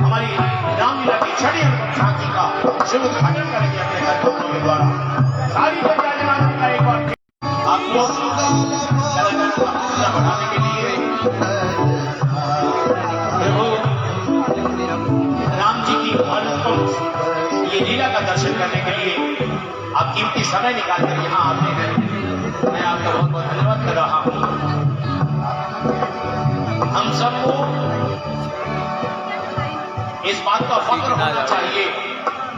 हमारी रामलीला की छठी अनुपम झांकी का शुभ उद्घाटन करेंगे अपने कार्यक्रमों के द्वारा। सारी जनता का एक बार आपको कलाकारों का हौसला बढ़ाने के लिए प्रभु राम जी की अनुपम ये लीला का दर्शन करने के लिए आप कीमती समय निकालकर यहाँ आते हैं। मैं आपका बहुत बहुत धन्यवाद कर रहा हूँ। हम सबको इस बात का फख्र होना चाहिए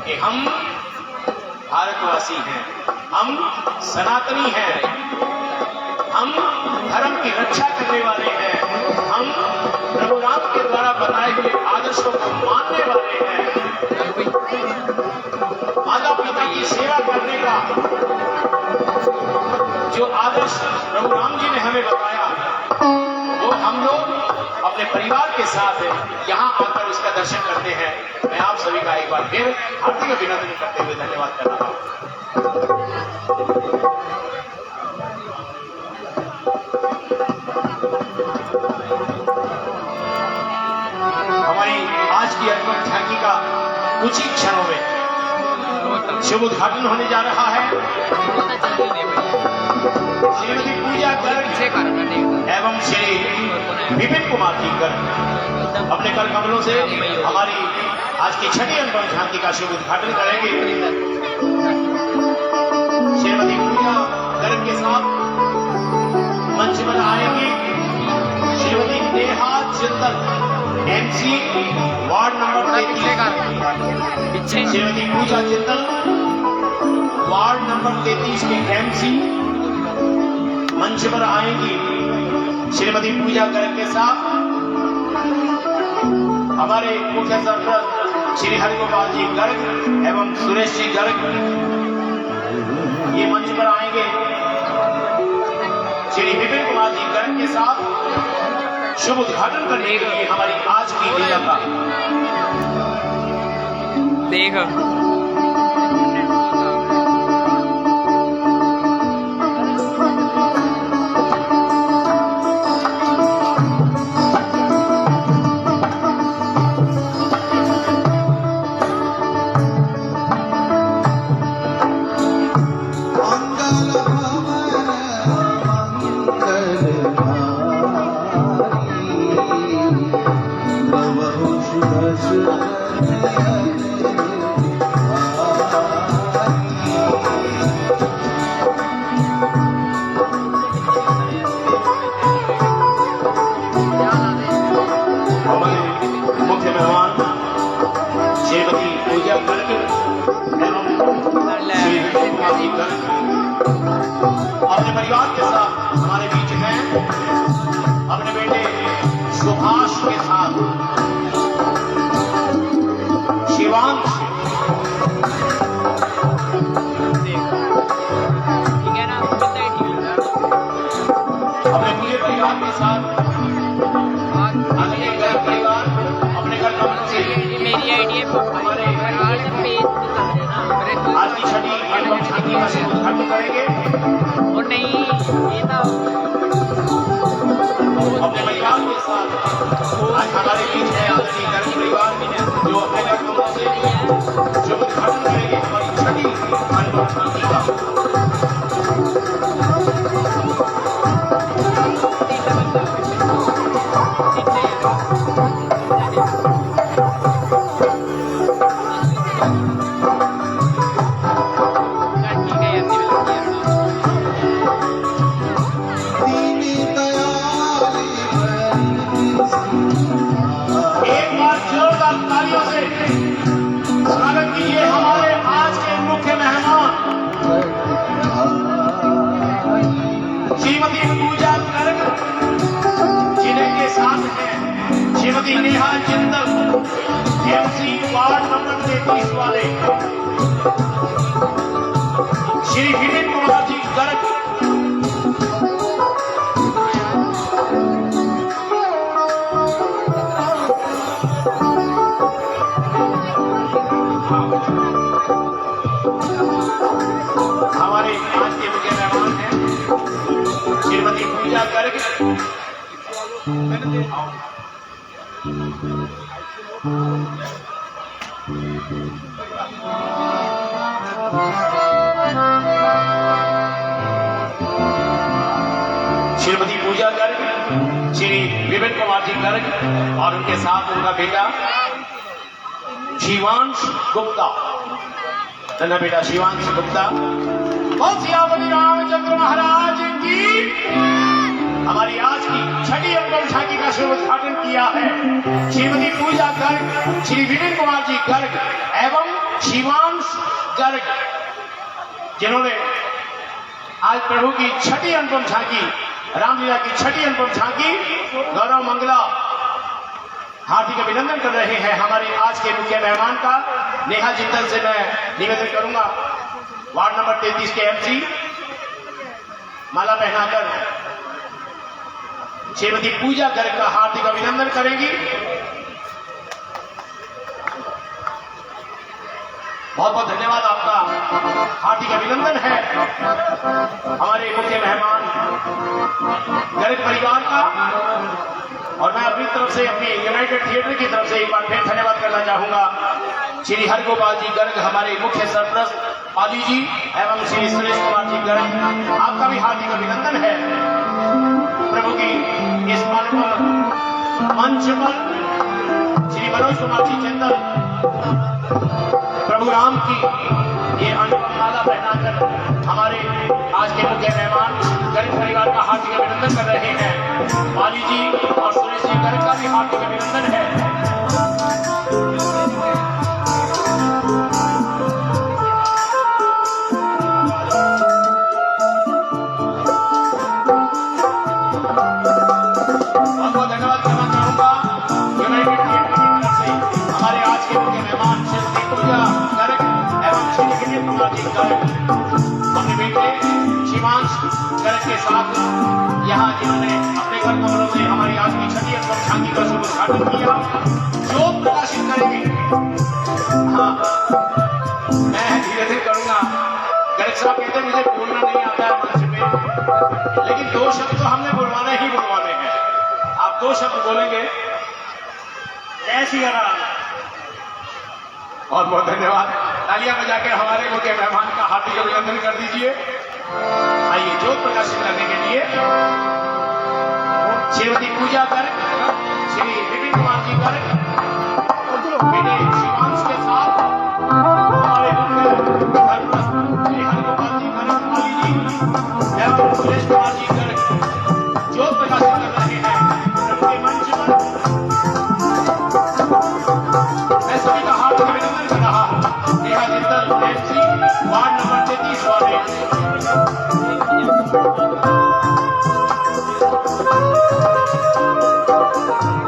कि हम भारतवासी हैं, हम सनातनी हैं, हम धर्म की रक्षा करने वाले हैं, हम प्रभु राम के द्वारा बनाए हुए आदर्शों को मानने वाले हैं। माता पिता की सेवा करने का जो आदर्श प्रभु राम जी ने हमें बताया वो हम लोग अपने परिवार के साथ यहाँ आकर उसका दर्शन करते हैं। मैं आप सभी का एक बार फिर हार्दिक अभिनंदन करते हुए धन्यवाद कर रहा हूँ। हमारी आज की अनुपम झांकी का कुछ ही क्षणों में शुभ उद्घाटन होने जा रहा है। श्रीमती पूजा गर्ग एवं श्री विपिन कुमार जी गर्ग अपने कर कमलों से हमारी आज की छठी अनुपम झांकी का शुभ उद्घाटन करेंगे। श्रीमती पूजा गर्ग के साथ मंच पर आएंगी श्रीमती नेहा चिंतन एमसी वार्ड नंबर 33। श्रीमती पूजा चिंतन वार्ड नंबर 33 के एमसी मंच पर आएंगी। श्रीमती पूजा गर्ग के साथ हमारे मुख्य सरपंच श्री हरिगोपाल जी गर्ग एवं सुरेश जी गर्ग ये मंच पर आएंगे। श्री विपिन कुमार जी गर्ग के साथ शुभ उद्घाटन करने के लिए हमारी आज की लीला का देखो अपने परिवार के साथ हमारे बीच हैं। अपने बेटे सुभाष के साथ शिवांश अपने पूरे परिवार के साथ आगे परिवार अपने घर कमलों से मेरी आइडिया हमारे आज की छठी अनुपम झांकी का शुभ उद्घाटन करेंगे। और नहीं ये था अपने परिवार के साथ आज हमारे बीच है आदरणीय गर्ग परिवार जो अपने कमलों से शुभ उद्घाटन करेंगे हमारी छठी अनुपम झांकी का। स्वागत कीजिए हमारे आज के मुख्य मेहमान श्रीमती पूजा गर्ग जिन्हें के साथ हैं श्रीमती नेहा चिंतन एमसी वार्ड नंबर 33 वाले श्री विपिन कुमार जी गर्ग हमारे आज के मुख्य मेहमान हैं श्रीमती पूजा गर्ग श्रीमती पूजा गर्ग, श्री विपिन कुमार जी गर्ग और उनके साथ उनका बेटा शिवांश गुप्ता, तन्ना बेटा शिवांश गुप्ता। बहुत सियापति रामचंद्र महाराज की हमारी आज की छठी अनुपम झांकी का शुभ उद्घाटन किया है श्रीमती पूजा गर्ग, श्री विपिन कुमार जी गर्ग एवं शिवांश गर्ग, जिन्होंने आज प्रभु की छठी अनुपम झांकी, रामलीला की छठी अनुपम झांकी गौरव मंगला हार्दिक अभिनंदन कर रहे हैं। हमारे आज के मुख्य मेहमान का नेहा जिंदल से मैं निवेदन करूंगा, वार्ड नंबर 33 के एमसी माला पहनाकर श्रीमती पूजा गर्ग का हार्दिक अभिनंदन करेंगी। बहुत बहुत धन्यवाद, आपका हार्दिक अभिनंदन है हमारे मुख्य मेहमान गर्ग परिवार का। और मैं अपनी तरफ से, अपनी यूनाइटेड थिएटर की तरफ से एक बार फिर धन्यवाद करना चाहूंगा श्री हरगोपाल जी गर्ग, हमारे मुख्य सरपरस्त पाली जी एवं श्री सुरेश कुमार जी गर्ग, आपका भी हार्दिक अभिनंदन है। प्रभु की इस मंच पर श्री मनोज कुमार जी जिंदल प्रभु राम की ये अनुपम माला पहनाकर हमारे आज के मुख्य मेहमान गर्ग परिवार का हार्दिक अभिनंदन कर रहे हैं। पाली जी और सुरेश जी गर्ग का भी हार्दिक अभिनंदन है। बहुत धन्यवाद करना चाहूंगा यूनाइटेड थिएटर की तरफ से हमारे आज के मुख्य मेहमान श्रीमती पूजा गर्ग एवं श्री विपिन कुमार जी गर्ग, अपने बेटे शिवांश गर्ग के साथ यहाँ जिन्होंने अपने घर कमरों से हमारी आज की छठी अनुपम झांकी का शुभ उद्घाटन किया, जो प्रकाशित करेंगे। हाँ, मैं धीरे धीरे करूंगा। गर्ग साहब कहते हैं मुझे बोलना नहीं आता है मंच में, लेकिन 2 शब्द तो हमने बुलवाने ही बुलवाने हैं। आप 2 शब्द बोलेंगे। जय श्री राम। बहुत बहुत धन्यवाद, तालियां बजा के हमारे मुख्य मेहमान का हार्दिक अभिनंदन कर दीजिए। आइए जोत प्रकाशित करने के लिए श्रीमती पूजा गर्ग, श्री विपिन कुमार जी गर्ग, बेटे शिवांश के साथ हमारे मुख्य सरपरस्त श्री हरगोपाल जी गर्ग, पाली जी एवं सुरेश कुमार जी गर्ग जोत प्रकाशित कर रहे हैं प्रभु के मंच पर। मैं सभी का हार्दिक अभिनंदन कर रहा हूं। Neha Jindal MC ward number 33 वाले।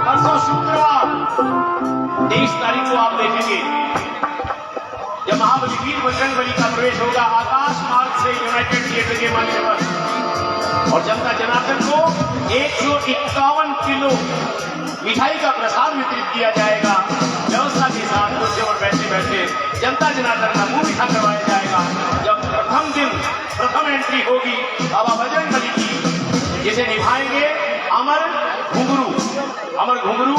परसों शुक्रवार 23 तारीख को आप देखेंगे जब महाबली वीर बजरंगबली का प्रवेश होगा आकाश मार्ग से यूनाइटेड थिएटर के मंच पर, और जनता जनार्दन को 151 किलो मिठाई का प्रसाद वितरित किया जाएगा। व्यवस्था के साथ कुर्सियों पर बैठे बैठे जनता जनार्दन का मुंह मीठा करवाया जाएगा। जब प्रथम दिन प्रथम एंट्री होगी बाबा बजरंगबली की, जिसे निभाएंगे अमर घुंघरू। अमर घुंघरू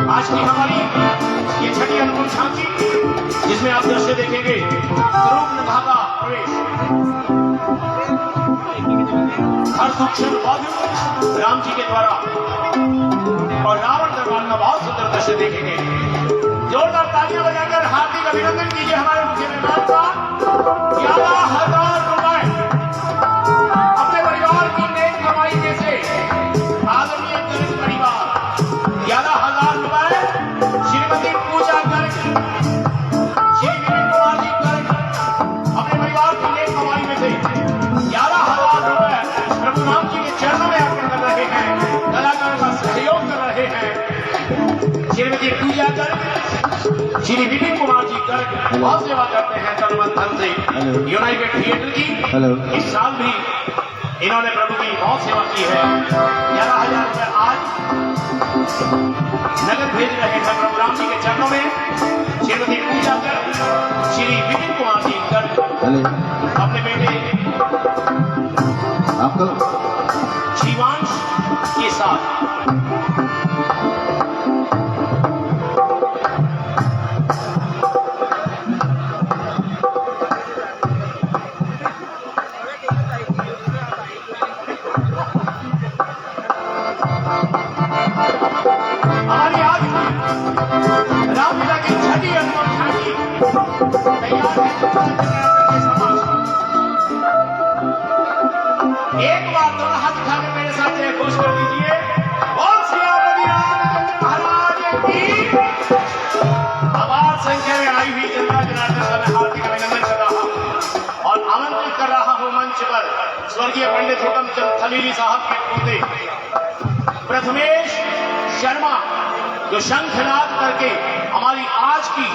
आज की हमारी ये छठी अनुपम झांकी, जिसमें आप दृश्य देखेंगे द्रुपद का प्रवेश, हर सूक्ष्म पद राम जी के द्वारा, और रावण दरबार का बहुत सुंदर दृश्य देखेंगे। जोरदार तालियां बजाकर हार्दिक अभिनंदन कीजिए हमारे मुख्य मेहमान का। 11,000 रुपए अपने परिवार की नेक कमाई में से आदरणीय गर्ग परिवार 11,000 रुपए श्रीमती पूजा गर्ग, श्री विपिन कुमार जी गर्ग अपने परिवार की नेक कमाई में से 11,000 रुपए प्रभु राम जी के चरणों में अर्पण कर रहे हैं, कलाकारों का सहयोग कर रहे हैं। श्रीमती पूजा गर्ग, श्री विपिन कुमार जी गर्ग बहुत सेवा करते हैं तन मन धन से यूनाइटेड थिएटर की। इस साल भी इन्होंने प्रभु की बहुत सेवा की है। 11,000 रुपए आज नगद भेज रहे हैं प्रभु राम जी के चरणों में श्रीमती पूजा कर श्री विपिन कुमार जी कर अपने बेटे शिवांश के साथ हमारी आज रामलीला की छठी अनुपम झांकी तैयार है के समाज। एक बार दोनों हाथ उठाकर मेरे साथ जय घोष कर दीजिए। बोल सियापति रामचंद्र महाराज की। अपार संख्या में आई हुई जनता जनार्दन का मैं हार्दिक अभिनंदन कर रहा हूं और आमंत्रित कर रहा हूं मंच पर स्वर्गीय पंडित हुकम चंद खलीली साहब के पोते प्रथमेश शर्मा, जो शंखनाद करके हमारी आज की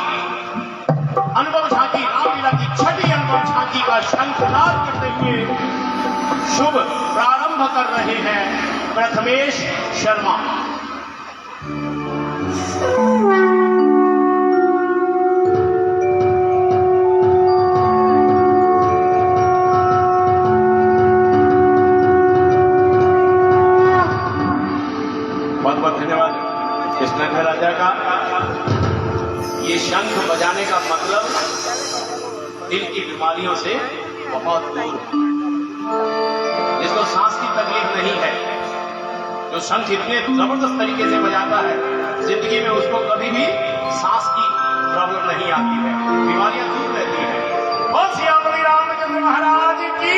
अनुपम झांकी रामलीला की छठी अनुपम झांकी का शंखनाद करते हुए शुभ प्रारंभ कर रहे हैं। प्रथमेश शर्मा। बहुत बहुत धन्यवाद कृष्ण राजा का। ये शंख बजाने का मतलब दिल की बीमारियों से बहुत दूर, जिसको सांस की तकलीफ नहीं है, जो शंख इतने जबरदस्त तरीके से बजाता है जिंदगी में उसको कभी भी सांस की प्रॉब्लम नहीं आती है, बीमारियां दूर रहती है। और सियापति रामचंद्र महाराज की।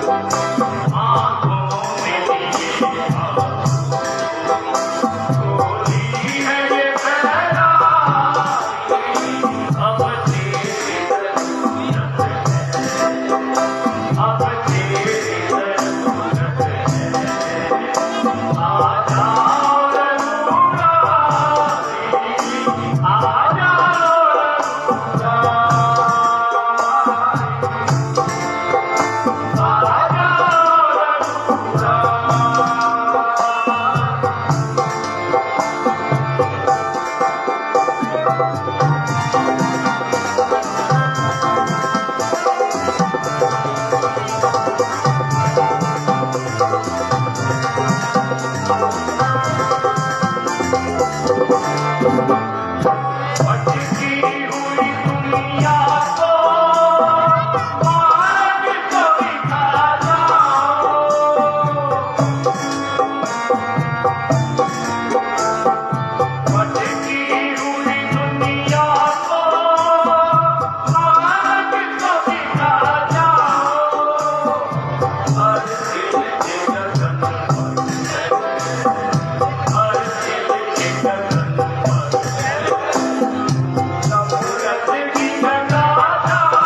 आंखों में लिए गोली है ये फैलाई, अब तेरी ज़रूरत है, अब तेरी ज़रूरत है। आ जाओ रघुराई, आ जाओ रघुराई, आ भटकी हुई दुनिया को मार्ग तो दिखा जाओ, भटकी हुई दुनिया को मार्ग तो दिखा जाओ। हर दिल के गगन पर है, हर दिल के गगन पर है, नफरत की घटा जानी,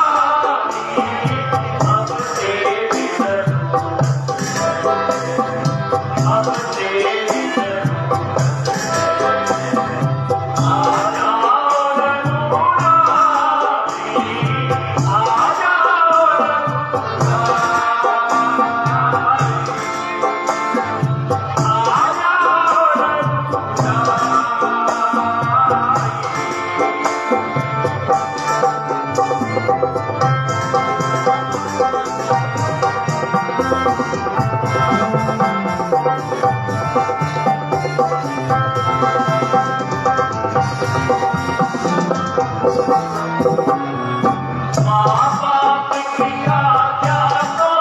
अब तेरी ज़रूरत है, अब तेरी ज़रूरत है। आ जाओ रघुराई, आ जाओ रघुराई, आ जाओ रघुराई। माँ बाप की आज्ञा को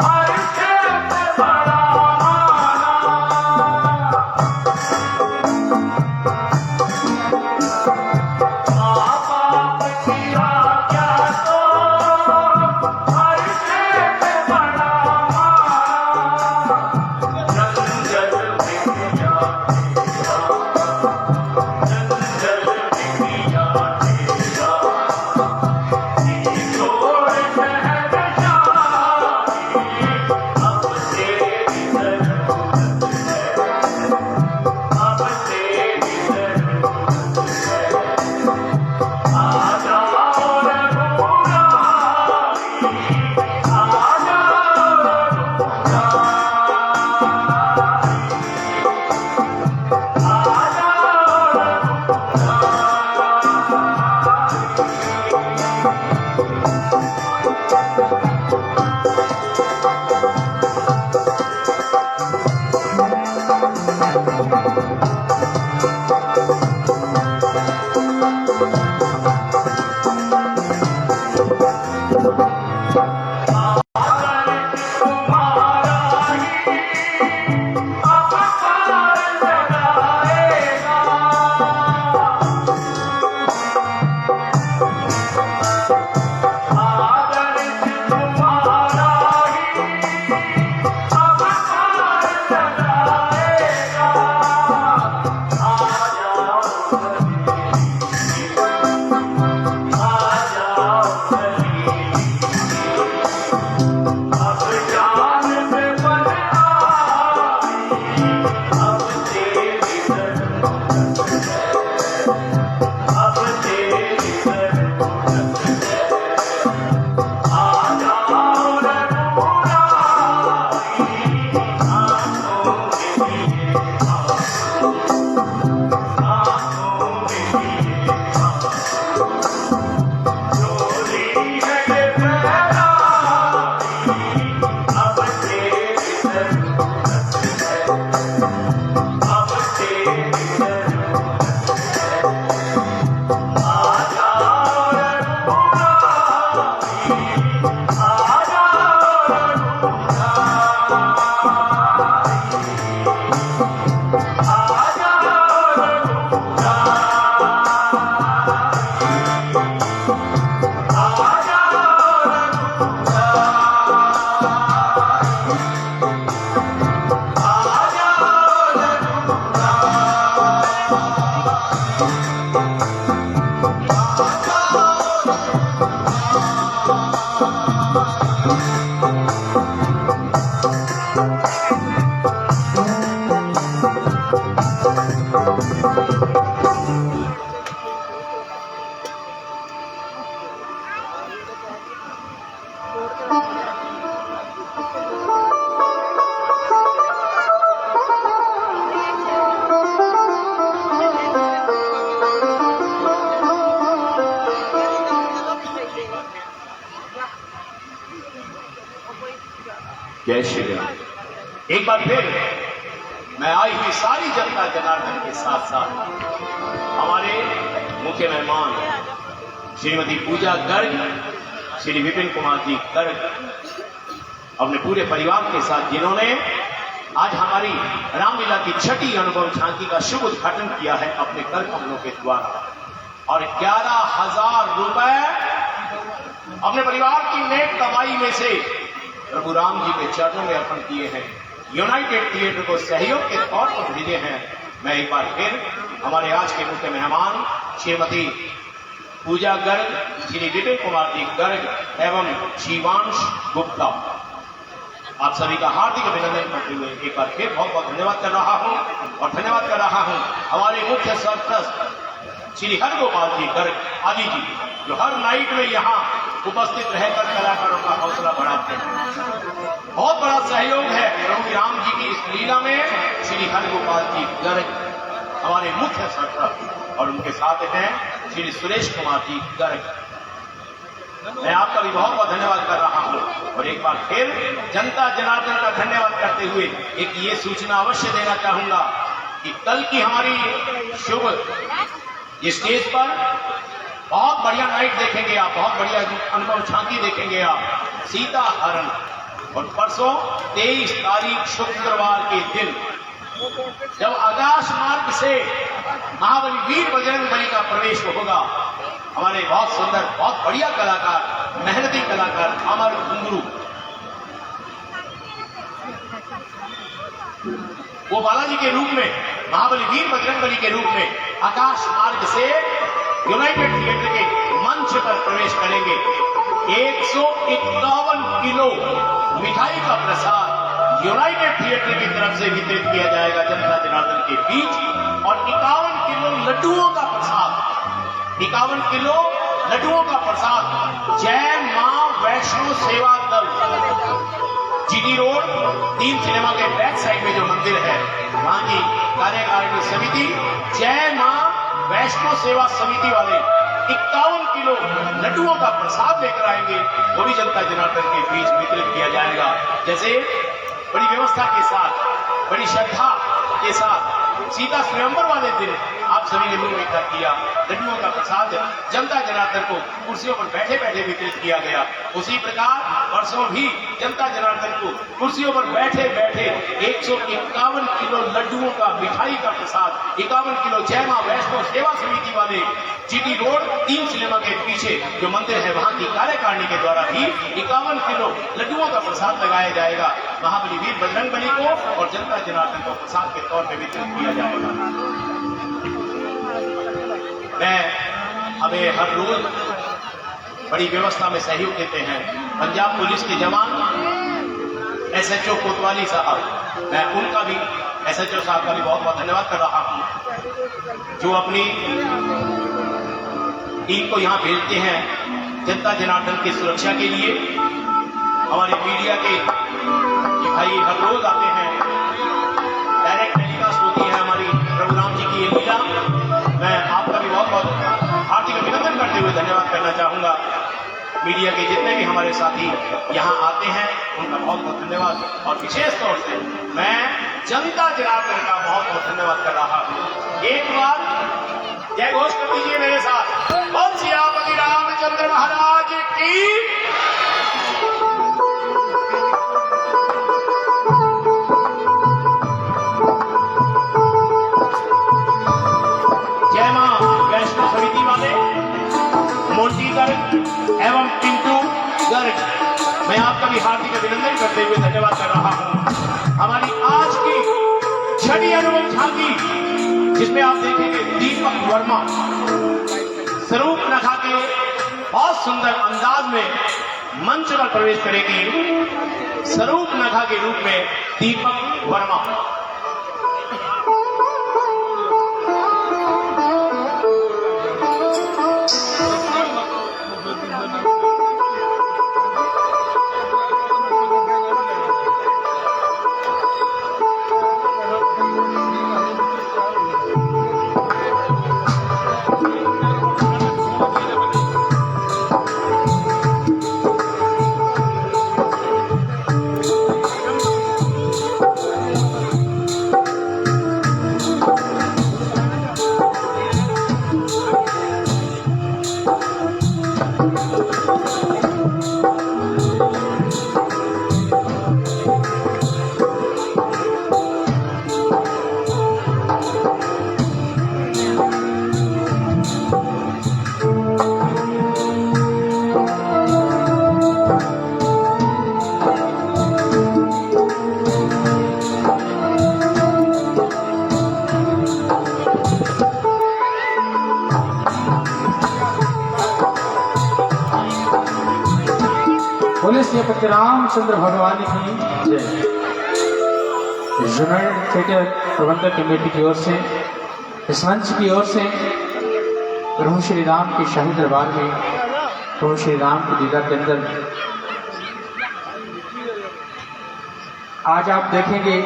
हर से बड़ा माना, माँ बाप की आज्ञा को हर से बड़ा माना। जंगल बिटिया तेरा, जंगल बिटिया तेरा, छोड़ शहर जाई, अब तेरी ज़रूरत है, अब तेरी ज़रूरत है। आ जाओ रघुराई, आ जाओ रघुराई, आ तुम्हारा ही अपकार लगाएगा, आदर्श तुम्हारा जय श्री राम। एक बार फिर मैं आई हुई सारी जनता जनार्दन के साथ साथ हमारे मुख्य मेहमान श्रीमती पूजा गर्ग, श्री विपिन कुमार जी गर्ग अपने पूरे परिवार के साथ, जिन्होंने आज हमारी रामलीला की छठी अनुभव झांकी का शुभ उद्घाटन किया है अपने कर कमलों के द्वारा, और 11,000 रुपए अपने परिवार की नेक कमाई में से प्रभु राम जी के चरणों में अर्पण किए हैं, यूनाइटेड थिएटर को सहयोग के तौर पर भेजे हैं। मैं एक बार फिर हमारे आज के मुख्य मेहमान श्रीमती पूजा गर्ग, श्री विपिन कुमार जी गर्ग एवं शिवांश गुप्ता, आप सभी का हार्दिक अभिनंदन करते हुए एक बार फिर बहुत बहुत धन्यवाद कर रहा हूं, और धन्यवाद कर रहा हूं हमारे मुख्य सरपरस्त श्री हरगोपाल जी गर्ग आदि जी, जो हर नाइट में यहाँ उपस्थित रहकर कलाकारों का हौसला बढ़ाते हैं। बहुत बड़ा सहयोग है प्रभु राम जी की इस लीला में श्री हरगोपाल जी गर्ग हमारे मुख्य सरपरस्त, और उनके साथ हैं श्री सुरेश कुमार जी गर्ग। मैं आपका भी बहुत बहुत धन्यवाद कर रहा हूं, और एक बार फिर जनता जनार्दन का धन्यवाद करते हुए एक ये सूचना अवश्य देना चाहूंगा कि कल की हमारी शुभ स्टेज पर बहुत बढ़िया नाइट देखेंगे आप, बहुत बढ़िया अनुभव झांकी देखेंगे आप, सीता हरण। और परसों 23 तारीख शुक्रवार के दिन जब आकाश मार्ग से महाबली वीर बजरंगबली का प्रवेश होगा, हमारे बहुत सुंदर बहुत बढ़िया कलाकार, मेहनती कलाकार अमर घुंघरू, वो बालाजी के रूप में, महाबली वीर बजरंगबली के रूप में आकाश मार्ग से यूनाइटेड थिएटर के मंच पर प्रवेश करेंगे। 151 किलो मिठाई का प्रसाद यूनाइटेड थिएटर की तरफ से वितरित किया जाएगा जनता जनार्दन के बीच, और 51 किलो लड्डुओं का प्रसाद, 51 किलो लड्डुओं का प्रसाद जय मां वैष्णो सेवा दल, जीटी रोड 3 सिनेमा के बैक साइड में जो मंदिर है, वहां की कार्यकारिणी समिति जय मां वैष्णो सेवा समिति वाले 51 किलो लड्डुओं का प्रसाद लेकर आएंगे, वो भी जनता जनार्दन के बीच वितरित किया जाएगा। जैसे बड़ी व्यवस्था के साथ, बड़ी श्रद्धा के साथ सीता स्वयंवर वाले दिन आप सभी ने मुंह मीठा किया, लड्डुओं का प्रसाद जनता जनार्दन को कुर्सियों पर बैठे बैठे वितरित किया गया, उसी प्रकार परसों भी जनता जनार्दन को कुर्सियों पर बैठे बैठे 151 किलो लड्डुओं का, मिठाई का प्रसाद, 51 किलो जय मां वैष्णो सेवा समिति वाले जीटी रोड 3 सिनेमा के पीछे जो मंदिर है, वहां की कार्यकारिणी के द्वारा भी 51 किलो लड्डुओं का प्रसाद लगाया जाएगा महाबली वीर बजरंगबली को, और जनता जनार्दन को प्रसाद के तौर पर वितरित किया जाएगा। हमें हर रोज बड़ी व्यवस्था में सहयोग देते हैं पंजाब पुलिस के जवान SHO कोतवाली साहब, मैं उनका भी, SHO साहब का भी बहुत बहुत धन्यवाद कर रहा हूं, जो अपनी टीम को यहां भेजते हैं जनता जनार्दन की सुरक्षा के लिए। हमारे मीडिया के भाई हर रोज आते हैं, डायरेक्ट टेलीकास्ट होती है हमारी प्रभु राम जी की ये लीला। मैं आपका भी बहुत बहुत हार्दिक अभिनंदन करते हुए धन्यवाद करना चाहूंगा। मीडिया के जितने भी हमारे साथी यहाँ आते हैं उनका बहुत बहुत धन्यवाद, और विशेष तौर से मैं जनता जनार्दन का बहुत बहुत धन्यवाद कर रहा हूँ। एक बार जय घोष कर दीजिए मेरे साथ, बोल सियापति रामचंद्र महाराज की। जय मां वैष्णो समिति वाले मोंटी गर्ग एवं पिंटू गर्ग, मैं आपका भी हार्दिक अभिनंदन करते हुए धन्यवाद कर रहा हूं। हमारी आज की छठी अनुभव झांकी, जिसमें आप देखेंगे दीपक वर्मा स्वरूप नखा के बहुत सुंदर अंदाज में मंच पर प्रवेश करेगी। स्वरूप नखा के रूप में दीपक वर्मा। श्रीपति रामचंद्र भगवान की जय। यूनाइटेड थिएटर प्रबंधक कमेटी की ओर से, इस मंच की ओर से प्रभु श्री राम के शाही दरबार में प्रभु श्री राम की लीला के अंदर आज आप देखेंगे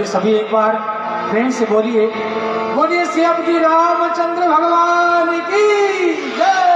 सभी एक बार प्रेम से बोलिए, बोलिए श्री रामचंद्र भगवान की जय।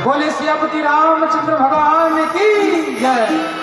बोले श्रीपति रामचंद्र भगवान की जय।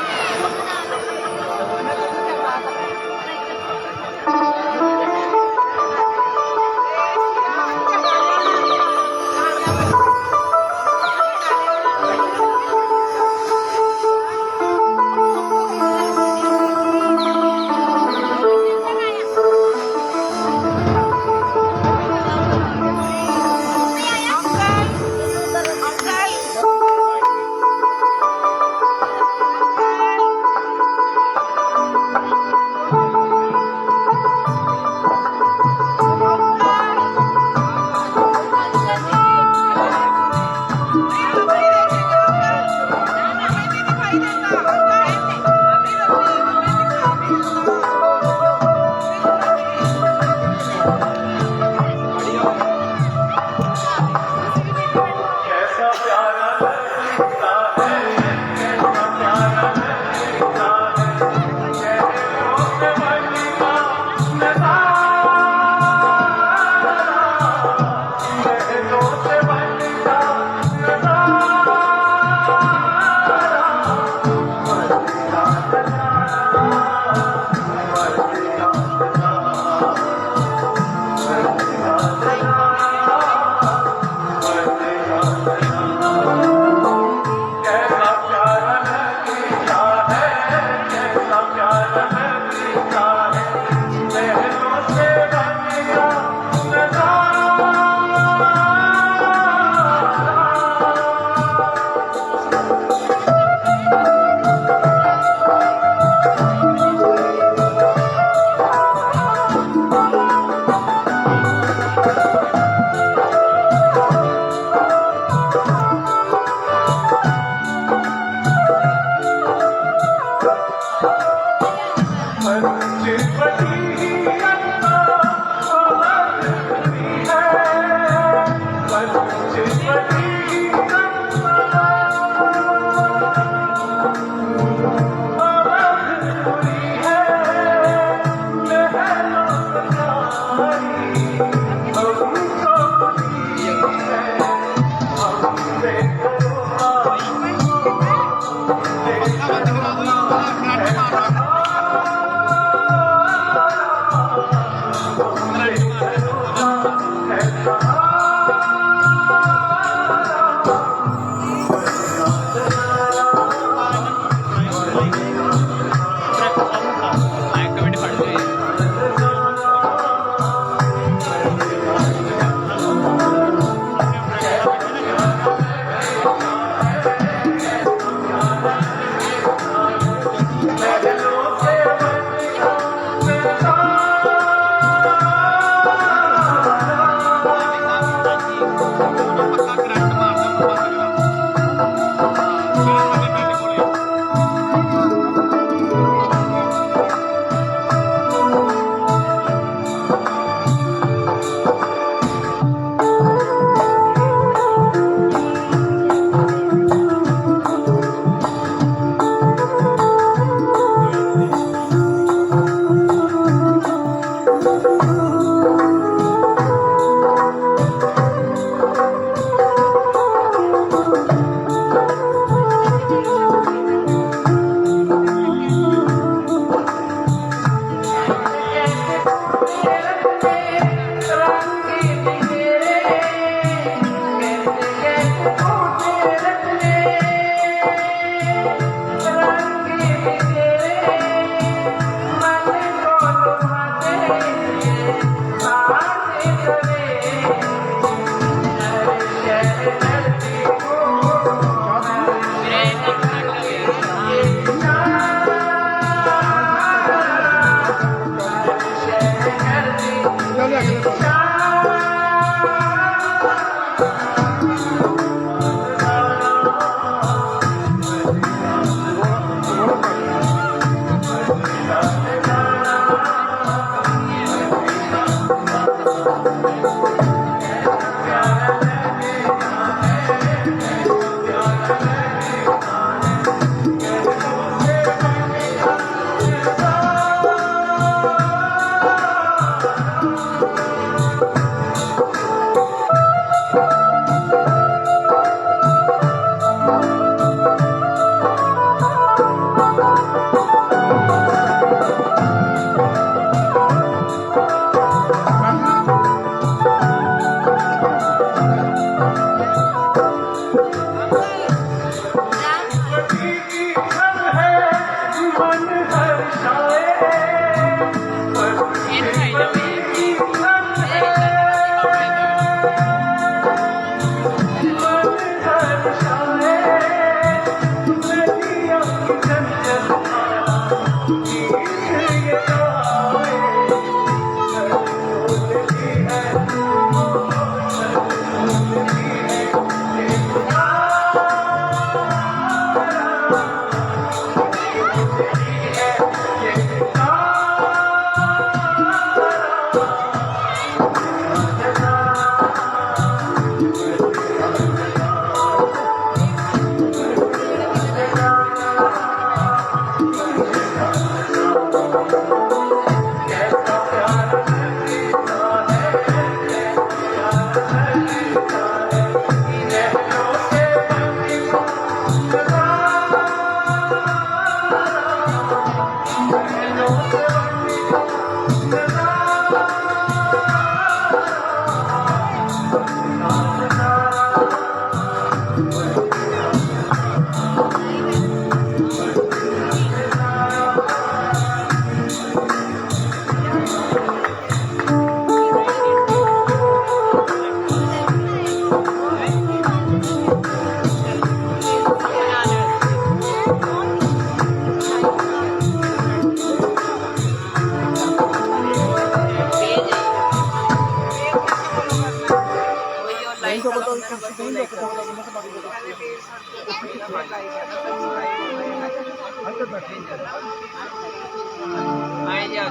आए जा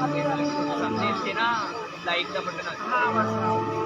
समझे थे ना लाइक का बटन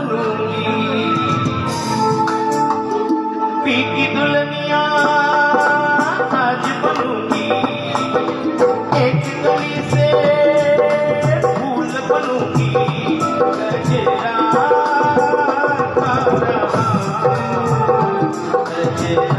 बनूंगी, पी की दुल्हनिया आज बनूंगी, एक गली से फूल बनूंगी, गजरा का रहा, गजरा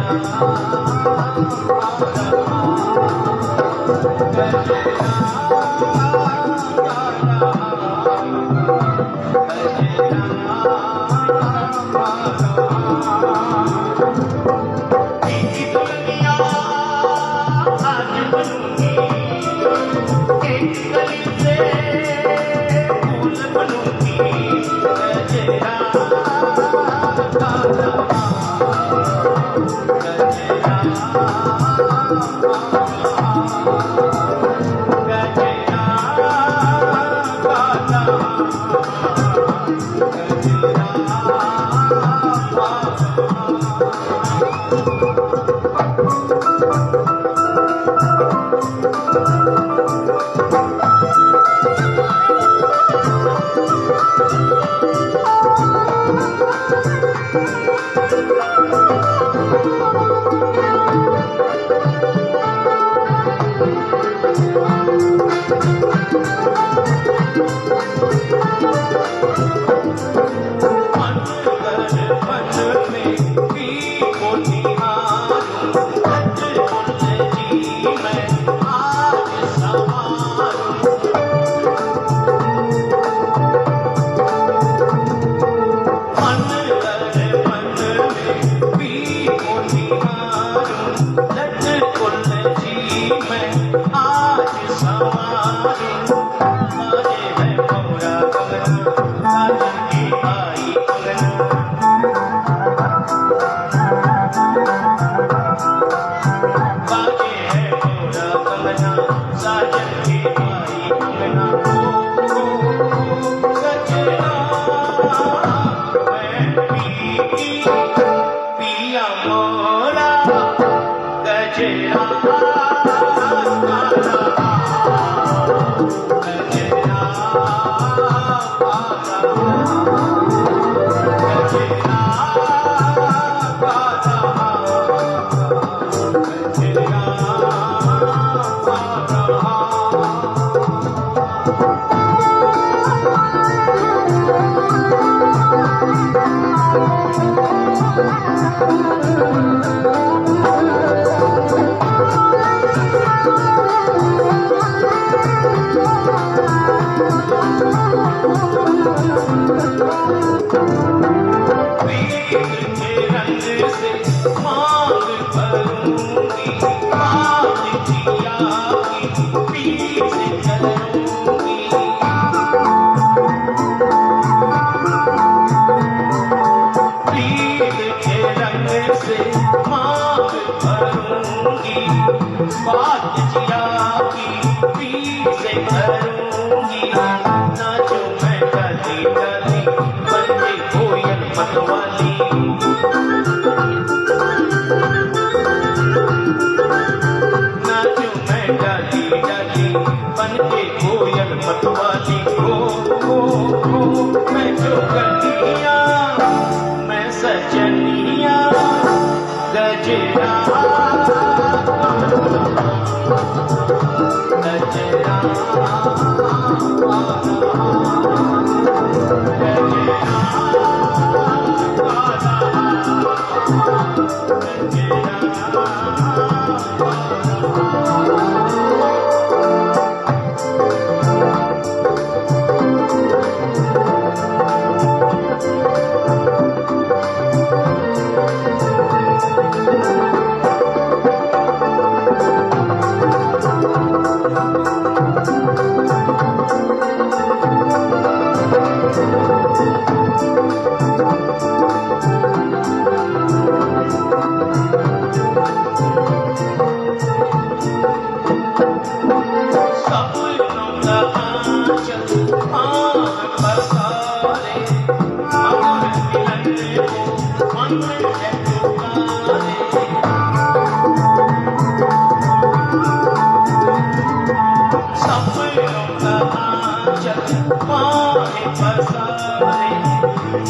सपनों का आंचल माहे बसा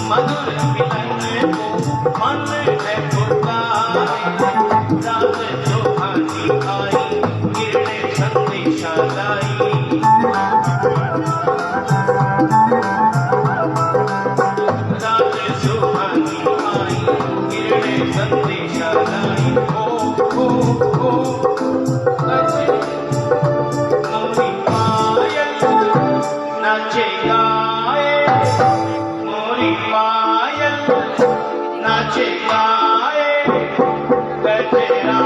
मधुर मिलन को मन है पुकारे, रात सुहानी आई किरणें संदेशा लाई। रात सुहानी आई किरणें संदेशा लाई। ओ बजे मोरी पायल नाचे गाए, मोरी पायल नाचे गाए, गजरा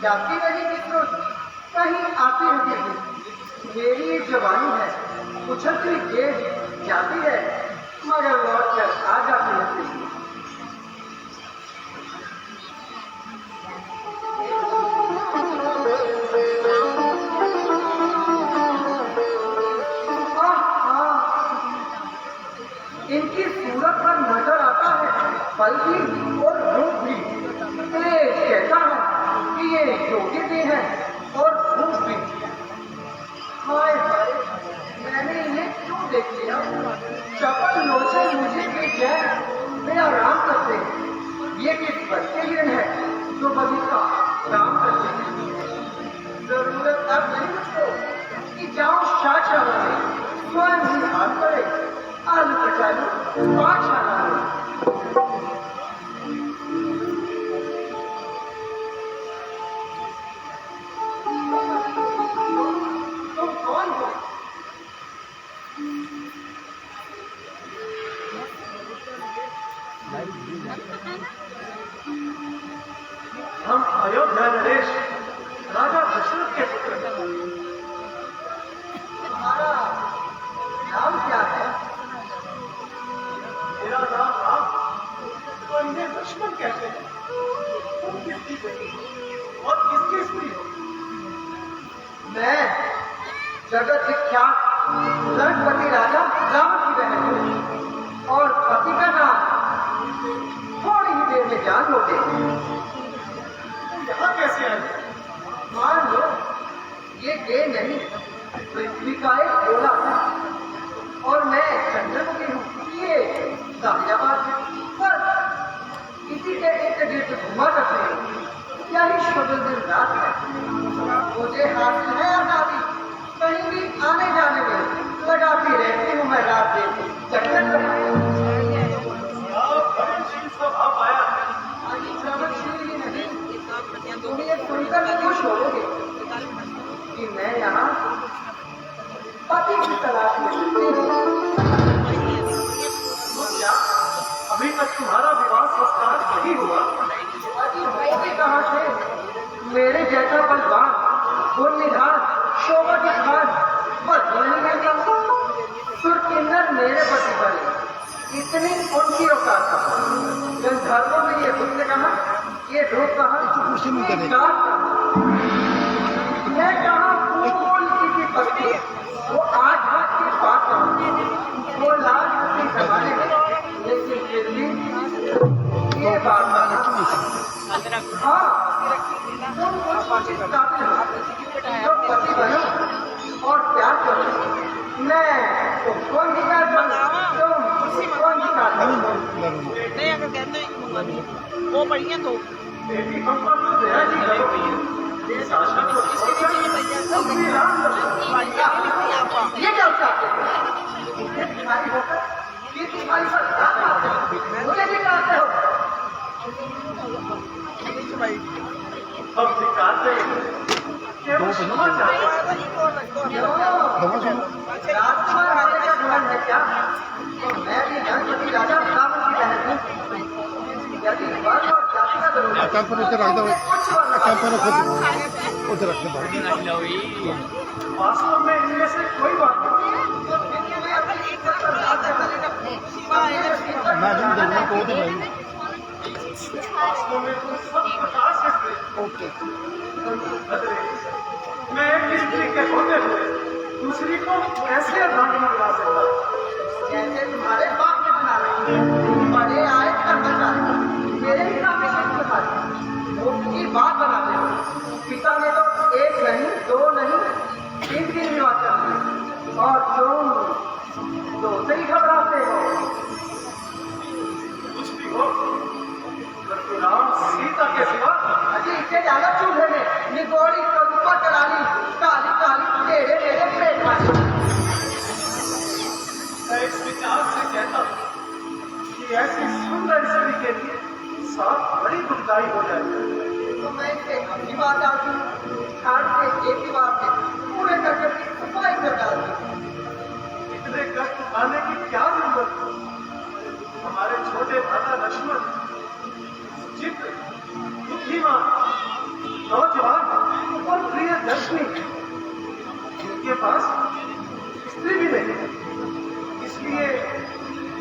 जाती रही मित्रों, कहीं आती रही। मेरी एक जवानी है, उछलती तेज जाती है, मगर लौट कर आ जाती रहती। इनकी सूरत पर नजर आता है पल भी और रूप भी। कहता है कि ये योगी भी है और भूख भी। हाय हाय, मैंने इन्हें क्यों देख लिया? चपल लोचन मुझे भी गैर मेरा आराम करते हैं। ये किस बच्चे हिरन है जो बगीचा काम करते हैं? जरूरत अब नहीं मुझको कि जाओ शाचा बने, स्वयं ही हाथ करे, आलू कचालू बादशाह बने। हम अयोध्या नरेश राजा दशरथ के पुत्र हैं। तुम्हारा नाम क्या है? मेरा नाम राम, तो इन्हें लक्ष्मण कहते हैं। तुम किसकी बेटी और किसकी स्त्री हो? मैं जगत विख्यात लंकापति राजा रावण की बहन हूँ और पति का नाम थोड़ी ही देर में जान लोगे। यहाँ कैसे आए? मान लो ये दे नहीं, पृथ्वी का एक गोला है और मैं चंद्रमुखी हूँ, ये गाजियाबाद है। बस इसी के एक गिर्द घुमा करते हैं। यही शुभ दिन रात है। मुझे हासिल है आजादी, कहीं भी आने जाने में लगाती रहती हूँ मैं रात दिन चक्कर। स्वभाव आया प्रगतिशील ही नहीं, तुम ये सुनकर खुश होगे कि मैं यहाँ पति की तलाश में क्या अभी तक तुम्हारा विवाह संस्कार नहीं हुआ? पति कहाँ से? मेरे जैसा बलवान गुणनिधान शोभा के खान बस नहीं रहता। सुरकिन्नर मेरे पति बने, इतनी उनकी औकात कहा। गंधर्वों में ये हुस्न कहा, ये रूप कहा, ये जात कहा। मैं कहा फूल किसी पत्ती, वो आज हाथ के पास कहा, वो लाल हंसी जमाने में, लेकिन फिर भी ये बात रख हाँ तुम कुछ चाहते हो तो पति बनो और प्यार करो। मैं तुमको इंतजार करूं, तुम मुझको इंतजार करो। नहीं अगर कहते हैं कि मंगानी वो पड़ी है तो बेटी हमको तो दया नहीं करो। ये शासन को तुम भी राम लो। ये क्या चाहते हो? ये तुम्हारी होकर ये तुम्हारी पर क्या चाहते हो? मुझे भी चाहते हो? हम दिखाते हैं कि वो समझ जाते हैं। राजकुमार राजा का धन है क्या? तो मैं भी धनपति राजा रावण की बहन हूँ। यदि वर्ण और जाति का विरोध है, पर उधर रख दो, कुछ वर्ण पर उधर रख दो। वास्तव में इनमें से कोई बात नहीं। मैं नहीं देखना को तो भाई वास्तव में तुम सब प्रकाश है। ओके मैं एक स्त्री के होते हुए दूसरी को कैसे धन मंगवा सकता? जैसे तुम्हारे बाप ने बना रहे बड़े आए करना मेरे ही सामने की बात बनाते हो। पिता ने तो एक नहीं दो नहीं तीन दिन निर्वाचन किए और तुम दो से ही घबराते हो। कुछ भी हो राम सीता के सिवा अजी इसे ज्यादा चूल्हे में निगोड़ी करूपा कराली काली काली टेढ़े टेढ़े पेट वाली। मैं इस विचार से कहता हूँ कि ऐसी सुंदर स्त्री के लिए साथ बड़ी दुखदाई हो जाएगी। तो मैं इसे अपनी बात डालती हूँ, खाड़ से एक ही बात से पूरे करके सफाई कर डालती हूँ। इतने कष्ट उठाने की क्या जरूरत है? हमारे छोटे भ्राता लक्ष्मण चित्र बुद्धिमान नौजवान और प्रिय दर्शनी उनके पास स्त्री भी नहीं है, इसलिए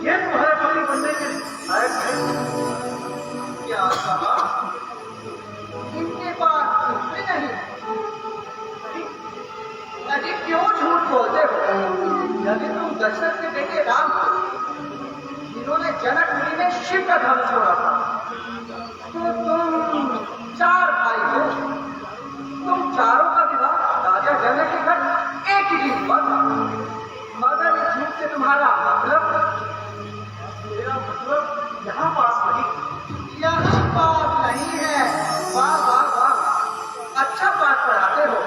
ये तुम्हारे पति बनने के लायक है। क्या कहा? इनके पास स्त्री नहीं? अजी क्यों झूठ बोलते हो? यदि तुम दशरथ के बेटे राम हो जिन्होंने जनकपुरी में शिव का धर्म छोड़ा था, तो तुम चार भाई हो। तुम चारों का विवाह राजा जनक के घर एक ही दिन हुआ था। मगर इस झूठ से तुम्हारा मतलब? मेरा मतलब यहाँ पास नहीं, यहाँ पास नहीं है। वाह वाह वाह, अच्छा पाठ पढ़ाते हो।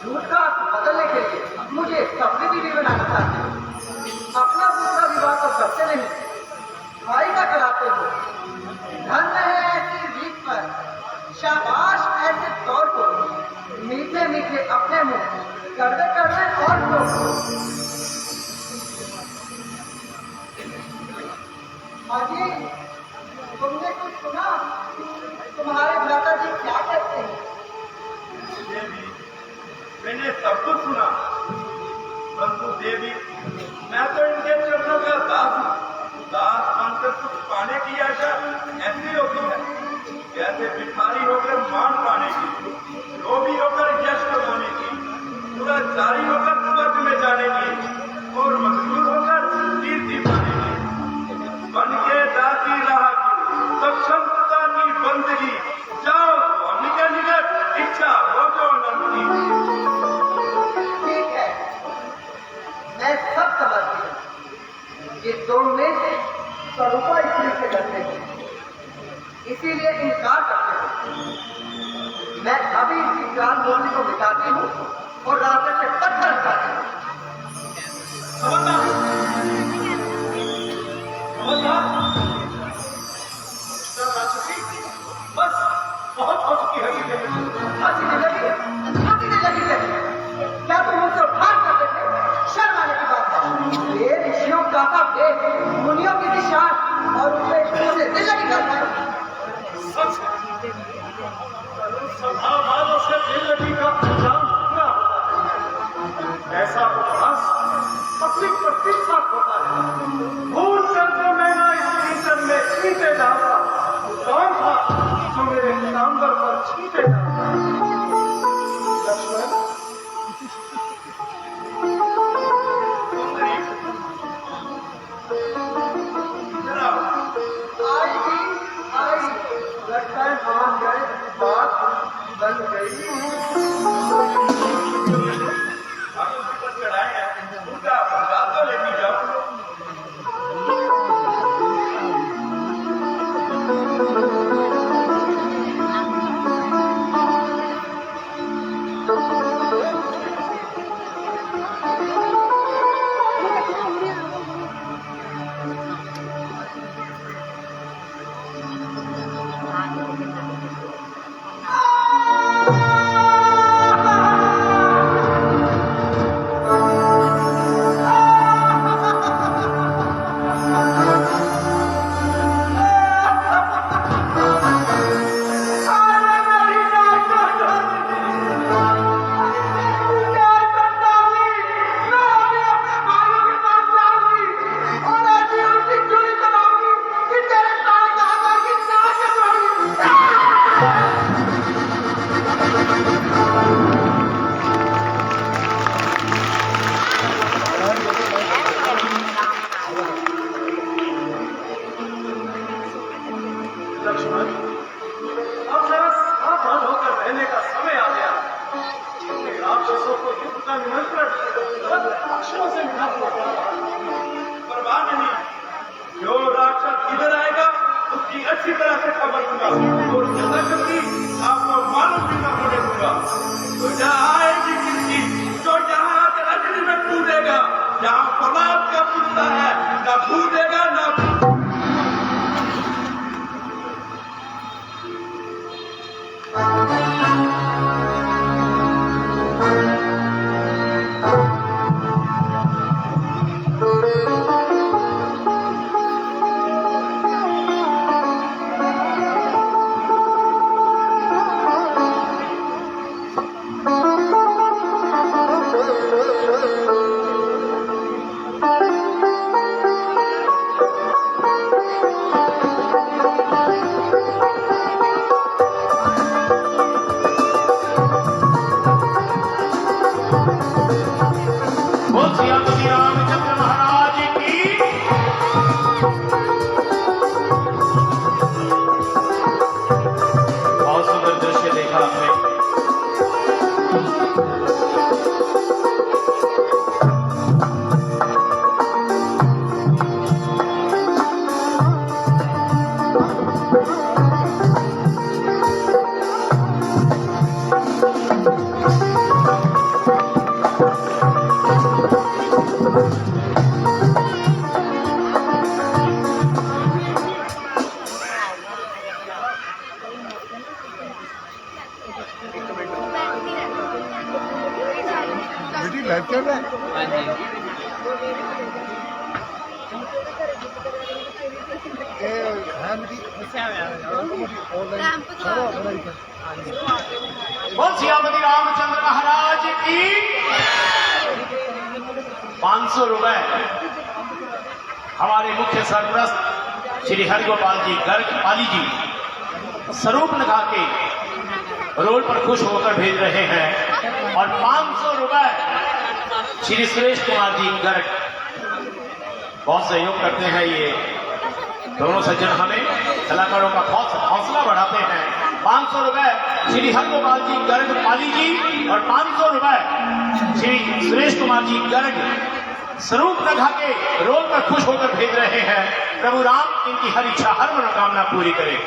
झूठ का बदलने के लिए मुझे सबसे बीवी बनाना चाहते हो। अपना दूसरा विवाह तो सबसे नहीं भाई का कराते हो। धन्य है ऐसी रीत पर, शाबाश ऐसे तौर को। मीठे मीठे अपने मुंह करते करते और लोग अजी तुमने कुछ सुना? तुम्हारे भ्राता जी क्या कहते हैं? देवी मैंने सब कुछ सुना, परंतु देवी मैं तो इनके चरणों का दास हूँ। दास बनकर कुछ पाने की आशा ऐसी होती है जैसे भिखारी होकर मान पाने की, लोभी होकर यश कमाने की, दुराचारी होकर स्वर्ग में जाने की और मजबूर होकर कीर्ति पाने की। बन के दासी रहा की सक्षमता की बंदगी, जाओ निकट निकट इच्छा हो जो नंदी। ठीक है, मैं सब समझती हूँ। ये तुम में से स्वरूपा स्त्री से डरते हो, इसीलिए इनकार करते हो। मैं अभी इसकी जान बोलने को मिटाती हूँ और रास्ते से पत्थर हटाती हूँ। बस बहुत हो चुकी है ये। हंसीने लगी क्या तुम मुझसे भाग करते थे? शर्म आने की बात है। ये ऋषियों का देख मुनियों की निशान और उसे दिल लगी करता है। स्वभाव वालों से दिल लगी का अंजाम पूरा होता है। ऐसा उपहास अपनी प्रतीक्षा होता है। भूल कर जो मैंने इस कीर्तन में छींटे डाला, कौन था जो मेरे सांबर पर छींटे डाला? लक्ष्मण आई लगता है मान गए। बन गई। आप उसी पर चढ़ाए हैं, उनका प्रसाद तो लेके जाओ। लक्ष्मण, अब जरा सावधान होकर रहने का समय आ गया। राक्षसों को युद्ध का निमंत्रण राक्षसों से मिला हुआ था। परवाह नहीं, जो राक्षस इधर आएगा उसकी अच्छी तरह से खबर दूंगा और ज्यादा करती आपको मालूम भी न होने दूंगा। तो जहाँ आएगी किसकी, जो जहाँ रजनी में कूदेगा, जहाँ फौलाद का कुत्ता है, न कूदेगा न बोल श्री रामचंद्र महाराज की। बहुत सुंदर दृश्य देखा हमने। बेटी लाइव चल रहा है। बोल श्री रामचंद्र महाराज की। 500 रुपए हमारे मुख्य सरप्रस्त श्री हरिगोपाल जी गर्ग पाली जी स्वरूप लगा के रोल पर खुश होकर भेज रहे हैं। और 500 रुपए श्री सुरेश कुमार जी गर्ग बहुत सहयोग करते हैं। ये दोनों सज्जन हमें कलाकारों का हौसला बढ़ाते हैं। 500 रुपए श्री हरिगोपाल जी गर्ग पाली जी और 500 रुपए श्री सुरेश कुमार जी गर्ग स्वरूप लगा के रोल पर खुश होकर भेज रहे हैं। प्रभु राम इनकी हर इच्छा हर मनोकामना पूरी करें।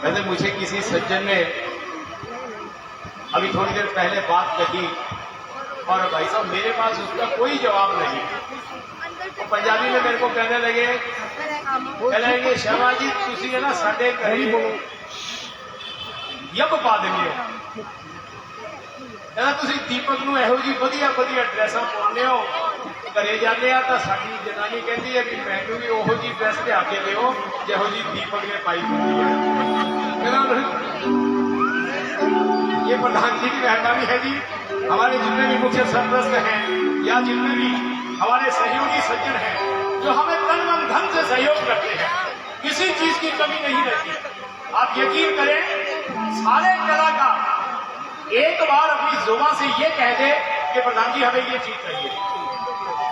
वैसे मुझे किसी सज्जन ने अभी थोड़ी देर पहले बात कही और भाई साहब मेरे पास उसका कोई जवाब नहीं। वो पंजाबी में मेरे को कहने लगे शर्मा जी तुसी है ना साडे घरे यब पा देंगे कहना तुसी दीपक नूं इहो जी वधिया वधिया ड्रेसां पाउंदे हो घरे जाते आ तां साडी जनानी कहती है कि मैनूं भी ओहो जी ड्रेस लिया के दिओ जिहो जी दीपक ने पाई होती है। कहना ये प्रधान जी की मेहरबानी है जी। हमारे जितने भी मुख्य सरप्रस्त हैं या जितने भी हमारे सहयोगी सज्जन हैं जो हमें तन मन धन से सहयोग करते हैं, किसी चीज की कमी नहीं रहती। आप यकीन करें सारे कलाकार एक बार अपनी जुबान से ये कह दे कि प्रधान जी हमें ये चीज चाहिए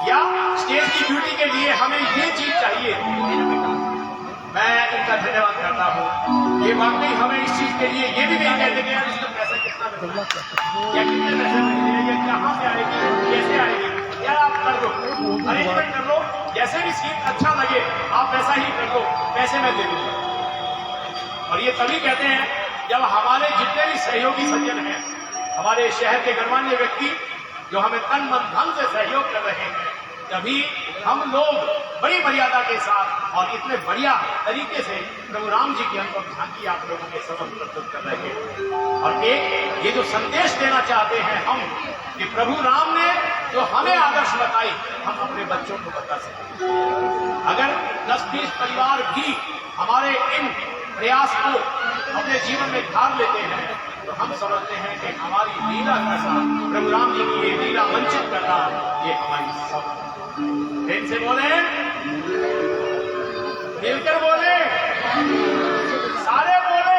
या स्टेज की ड्यूटी के लिए हमें ये चीज चाहिए, मैं इनका धन्यवाद करता हूँ। ये वाकई हमें इस चीज के लिए ये भी नहीं कहते कि यार इसका पैसा कितना मिलेगा या कितने पैसे मिलेंगे या कहाँ से आएगी कैसे आएगी, यार आप कर दो, अरेंजमेंट कर लो, जैसे भी सीट अच्छा लगे आप वैसा ही कर दो, पैसे मैं दे दूंगा। और ये तभी कहते हैं जब हमारे जितने भी सहयोगी सज्जन हैं, हमारे शहर के गणमान्य व्यक्ति जो हमें तन मन धन से सहयोग कर रहे हैं, तभी हम लोग बड़ी मर्यादा के साथ और इतने बढ़िया तरीके से प्रभु राम जी की अनुपम झांकी आप लोगों के समक्ष प्रस्तुत कर रहे हैं। और एक ये जो संदेश देना चाहते हैं हम कि प्रभु राम ने जो हमें आदर्श बताई हम अपने बच्चों को बता सकते हैं। अगर 10-20 परिवार भी हमारे इन प्रयास को अपने जीवन में ढाल लेते हैं तो हम समझते हैं कि हमारी लीला करना, प्रभु राम जी की ये लीला वंचित करना, ये हमारी सब दिन से बोले, मिलकर बोले, सारे बोले।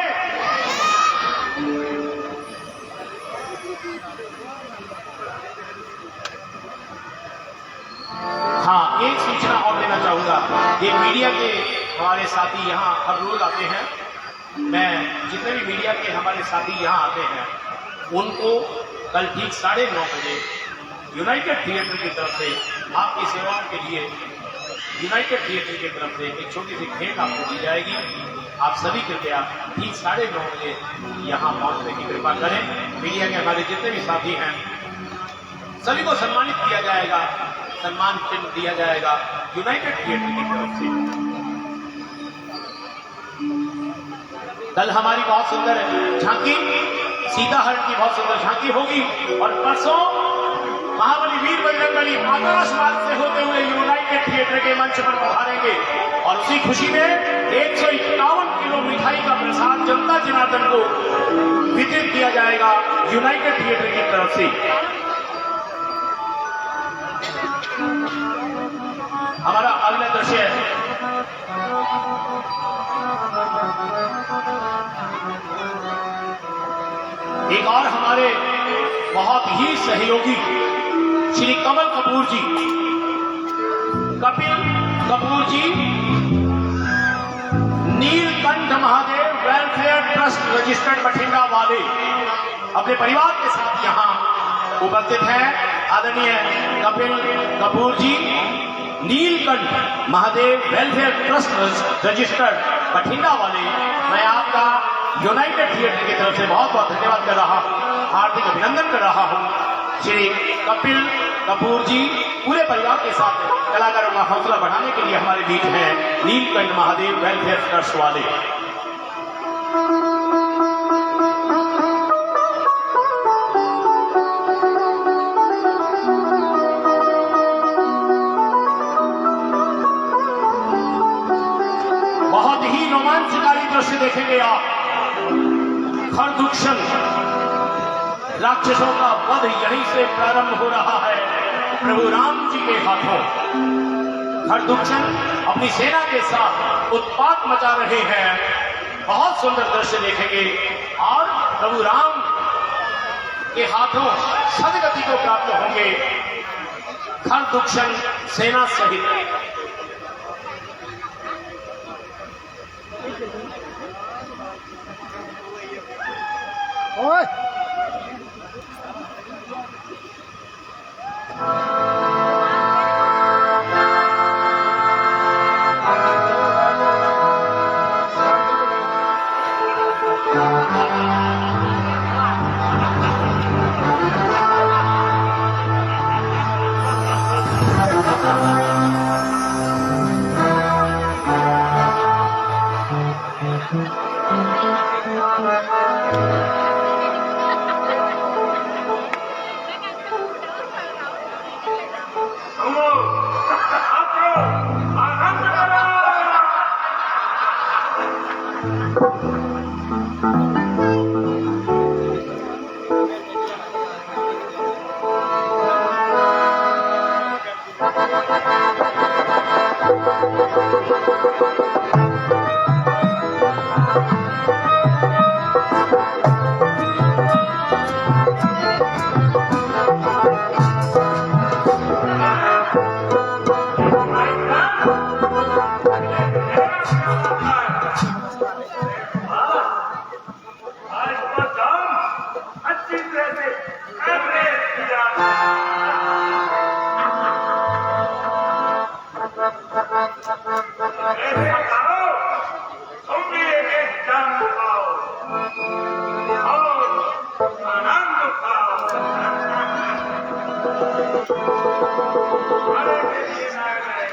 हाँ, एक सूचना और देना चाहूंगा। ये मीडिया के हमारे साथी यहाँ हर रोज आते हैं। मैं जितने भी मीडिया के हमारे साथी यहाँ आते हैं उनको कल ठीक 9:30 बजे यूनाइटेड थिएटर की तरफ से आपकी सेवाओं के लिए यूनाइटेड थिएटर की तरफ से एक छोटी सी भेंट आपको दी जाएगी। आप सभी कृपया ठीक 9:30 बजे यहाँ पहुंचने की कृपा करें। मीडिया के हमारे जितने भी साथी हैं सभी को सम्मानित किया जाएगा, सम्मान चिन्ह दिया जाएगा यूनाइटेड थिएटर की तरफ से। कल हमारी बहुत सुंदर झांकी, सीताहरण की बहुत सुंदर झांकी होगी और परसों महाबली वीर बजरंगबली आकाश मार्ग से होते हुए यूनाइटेड थिएटर के मंच पर पधारेंगे और उसी खुशी में 151 किलो मिठाई का प्रसाद जनता जनार्दन को वितरित किया जाएगा यूनाइटेड थिएटर की तरफ से। हमारा अगला दृश्य एक और हमारे बहुत ही सहयोगी Shri Kamal Kapoor ji, Kapil Kapoor ji, Neelkanth Mahadev welfare trust registered Bathinda वाले अपने परिवार के साथ यहाँ उपस्थित हैं। आदरणीय Kapil Kapoor ji, Neelkanth Mahadev welfare trust registered Bathinda वाले, मैं आपका यूनाइटेड थिएटर की तरफ से बहुत बहुत धन्यवाद कर रहा हूँ, हार्दिक अभिनंदन कर रहा हूँ। श्री कपिल कपूर जी पूरे परिवार के साथ कलाकारों का हौसला बढ़ाने के लिए हमारे बीच हैं नीलकंठ महादेव वेलफेयर ट्रस्ट वाले। बहुत ही रोमांचकारी दृश्य देखेंगे आप। खरदूषण राक्षसों का वध यहीं से प्रारंभ हो रहा है प्रभु राम जी के हाथों। खरदूषण अपनी सेना के साथ उत्पात मचा रहे हैं। बहुत सुंदर दृश्य देखेंगे और प्रभु राम के हाथों सदगति को प्राप्त होंगे खरदूषण सेना सहित। ओए खाने के लिए ना गए।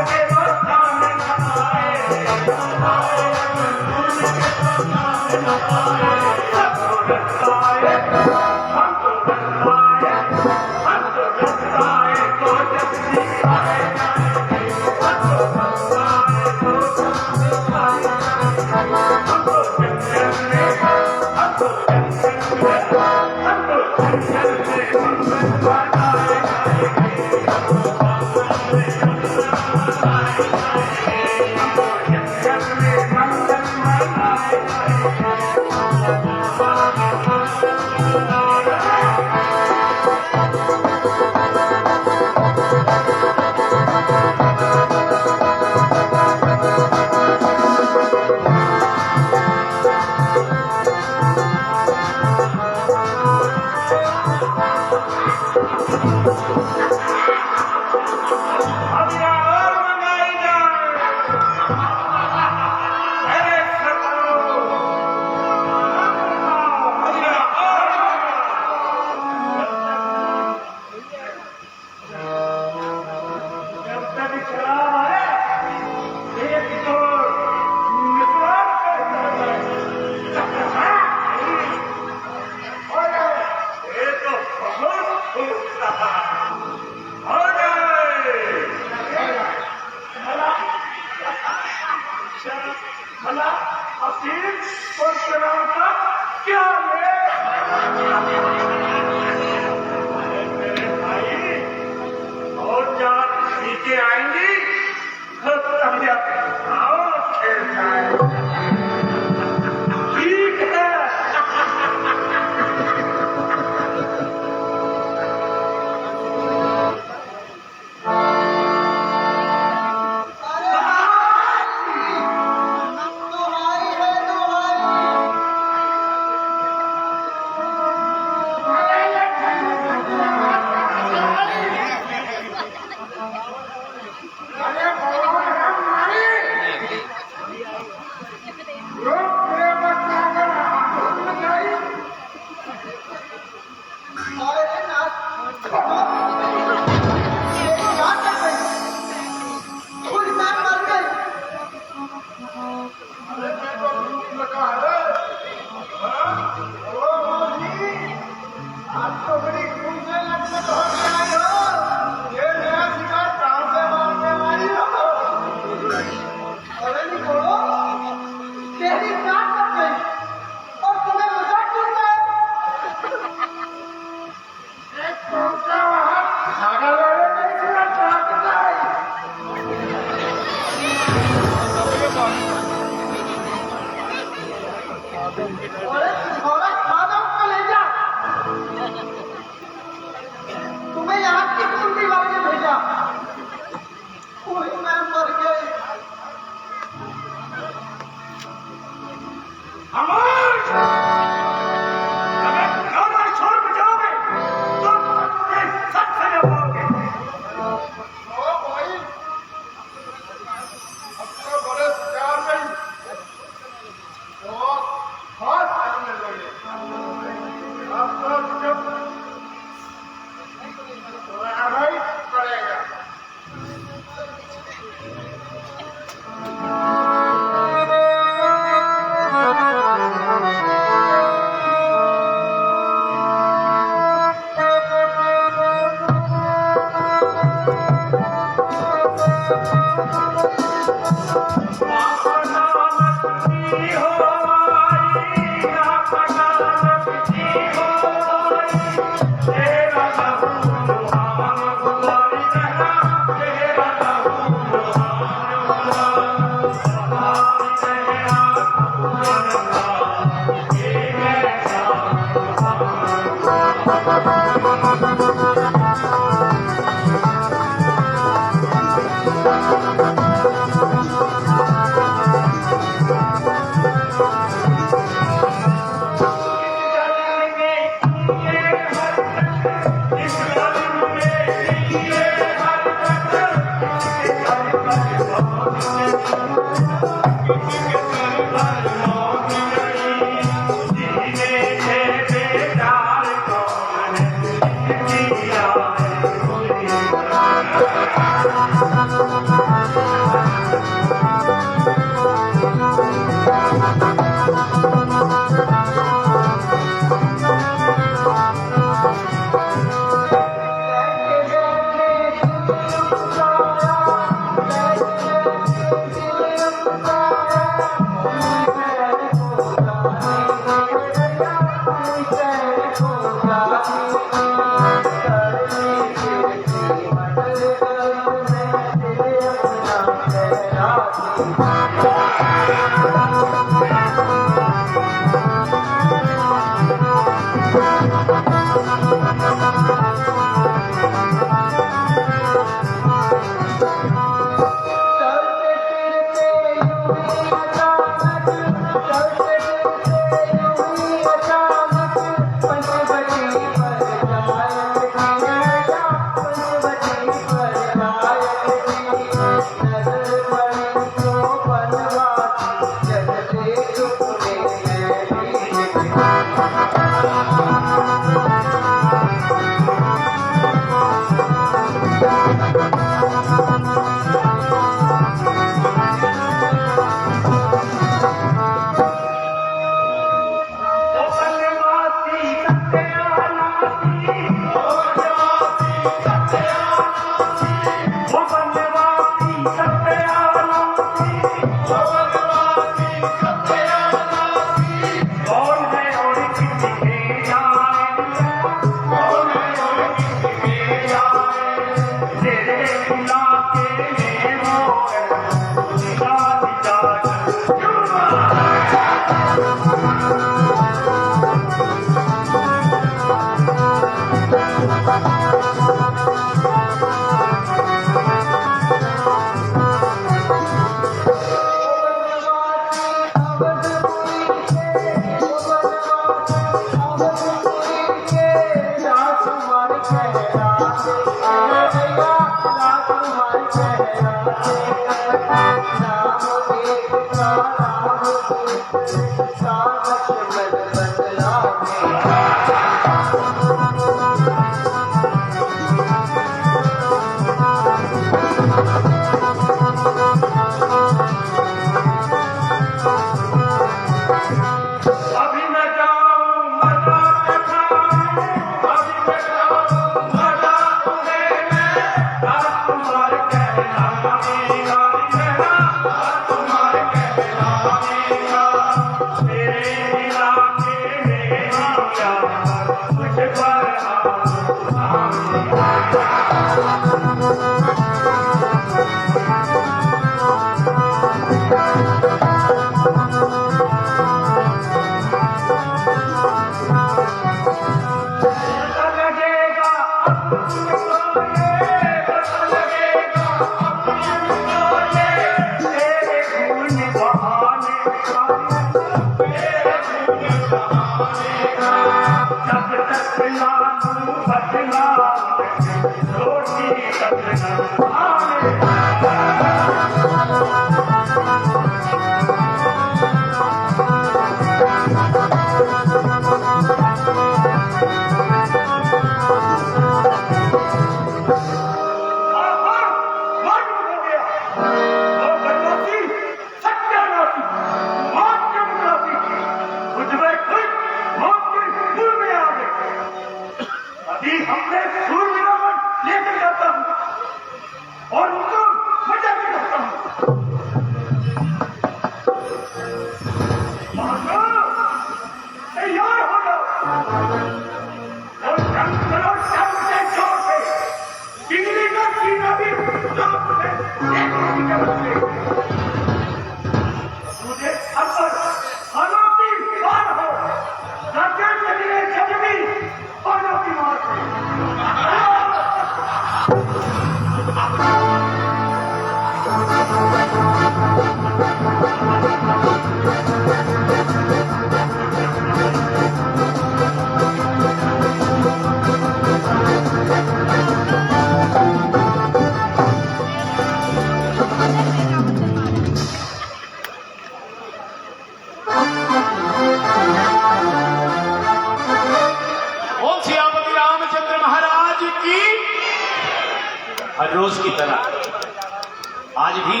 हर रोज की तरह आज भी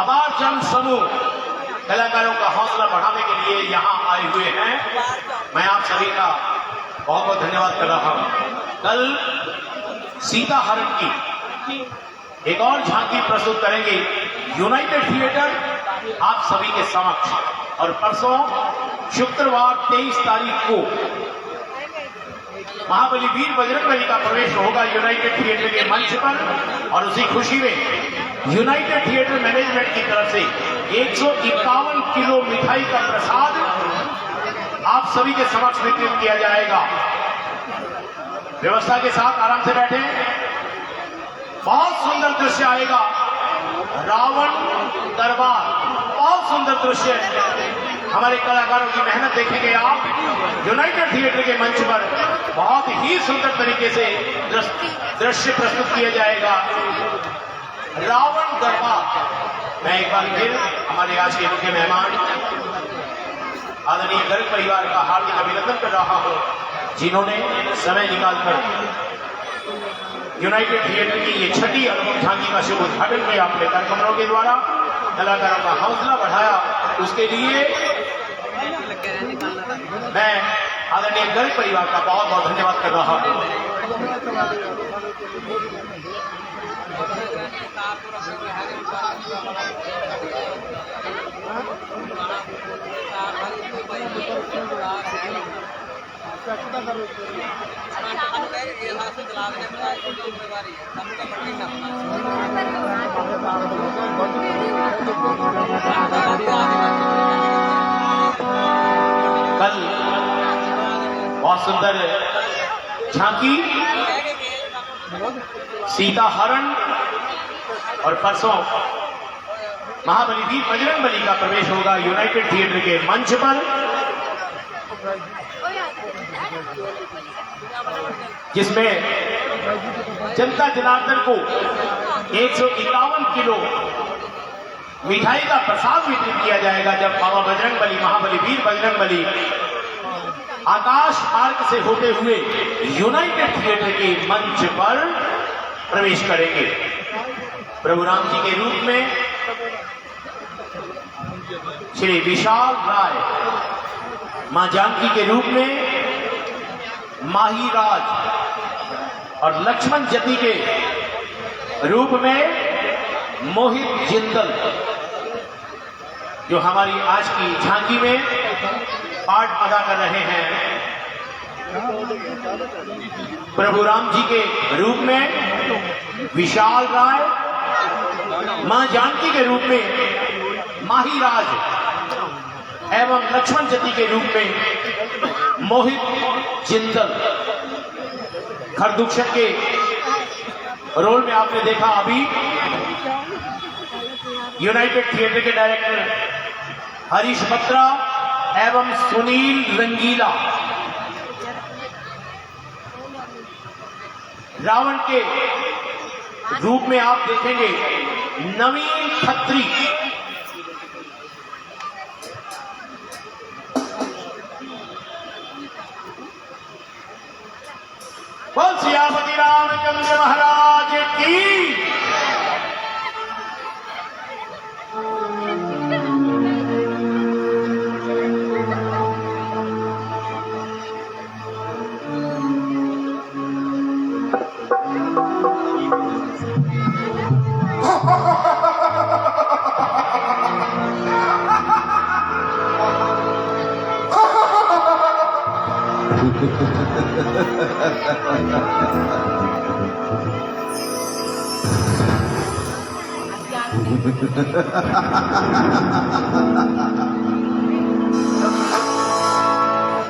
अपार जन समूह कलाकारों का हौसला बढ़ाने के लिए यहाँ आए हुए हैं। मैं आप सभी का बहुत बहुत धन्यवाद कर रहा हूँ। कल सीता हरण की एक और झांकी प्रस्तुत करेंगे यूनाइटेड थिएटर आप सभी के समक्ष, और परसों शुक्रवार 23 तारीख को महाबली वीर बजरंगबली का प्रवेश होगा यूनाइटेड थिएटर के मंच पर, और उसी खुशी में यूनाइटेड थिएटर मैनेजमेंट की तरफ से 151 किलो मिठाई का प्रसाद आप आप सभी के समक्ष वितरित किया जाएगा। व्यवस्था के साथ आराम से बैठे। बहुत सुंदर दृश्य आएगा, रावण दरबार, बहुत सुंदर दृश्य। हमारे कलाकारों की मेहनत देखेंगे आप। यूनाइटेड थिएटर के मंच पर बहुत ही सुंदर तरीके से दृश्य प्रस्तुत किया जाएगा, रावण दरबार। मैं एक बार फिर हमारे आज के मुख्य मेहमान आदरणीय गर्ग परिवार का हार्दिक अभिनंदन कर रहा हूं, जिन्होंने समय निकालकर यूनाइटेड थिएटर की ये छठी अनुभव झांकी का शुभ उद्घाटन किया अपने कार्यक्रमों के द्वारा, कलाकारों का हौसला बढ़ाया। उसके लिए मैं आदरणीय गर्ग परिवार का बहुत बहुत धन्यवाद कर रहा हूं। कल बहुत सुंदर झांकी सीता हरण और परसों महाबली भी बजरंग बली का प्रवेश होगा यूनाइटेड थिएटर के मंच पर, जिसमें जनता जनार्दन को 151 किलो मिठाई का प्रसाद वितरित किया जाएगा। जब बाबा बजरंग बली, महाबली वीर बजरंग बली आकाश मार्ग से होते हुए यूनाइटेड थिएटर के मंच पर प्रवेश करेंगे। प्रभु राम जी के रूप में श्री विशाल राय, मां जानकी के रूप में माही राज और लक्ष्मण जति के रूप में मोहित जिंदल, जो हमारी आज की झांकी में पाठ अदा कर रहे हैं। प्रभु राम जी के रूप में विशाल राय, मां जानकी के रूप में माही राज एवं लक्ष्मण जति के रूप में मोहित जिंदल। खरदूषण के रोल में आपने देखा अभी यूनाइटेड थिएटर के डायरेक्टर हरीश बत्रा एवं सुनील रंगीला। रावण के रूप में आप देखेंगे नवीन खत्री। बोल सियापति रामचंद्र महाराज की।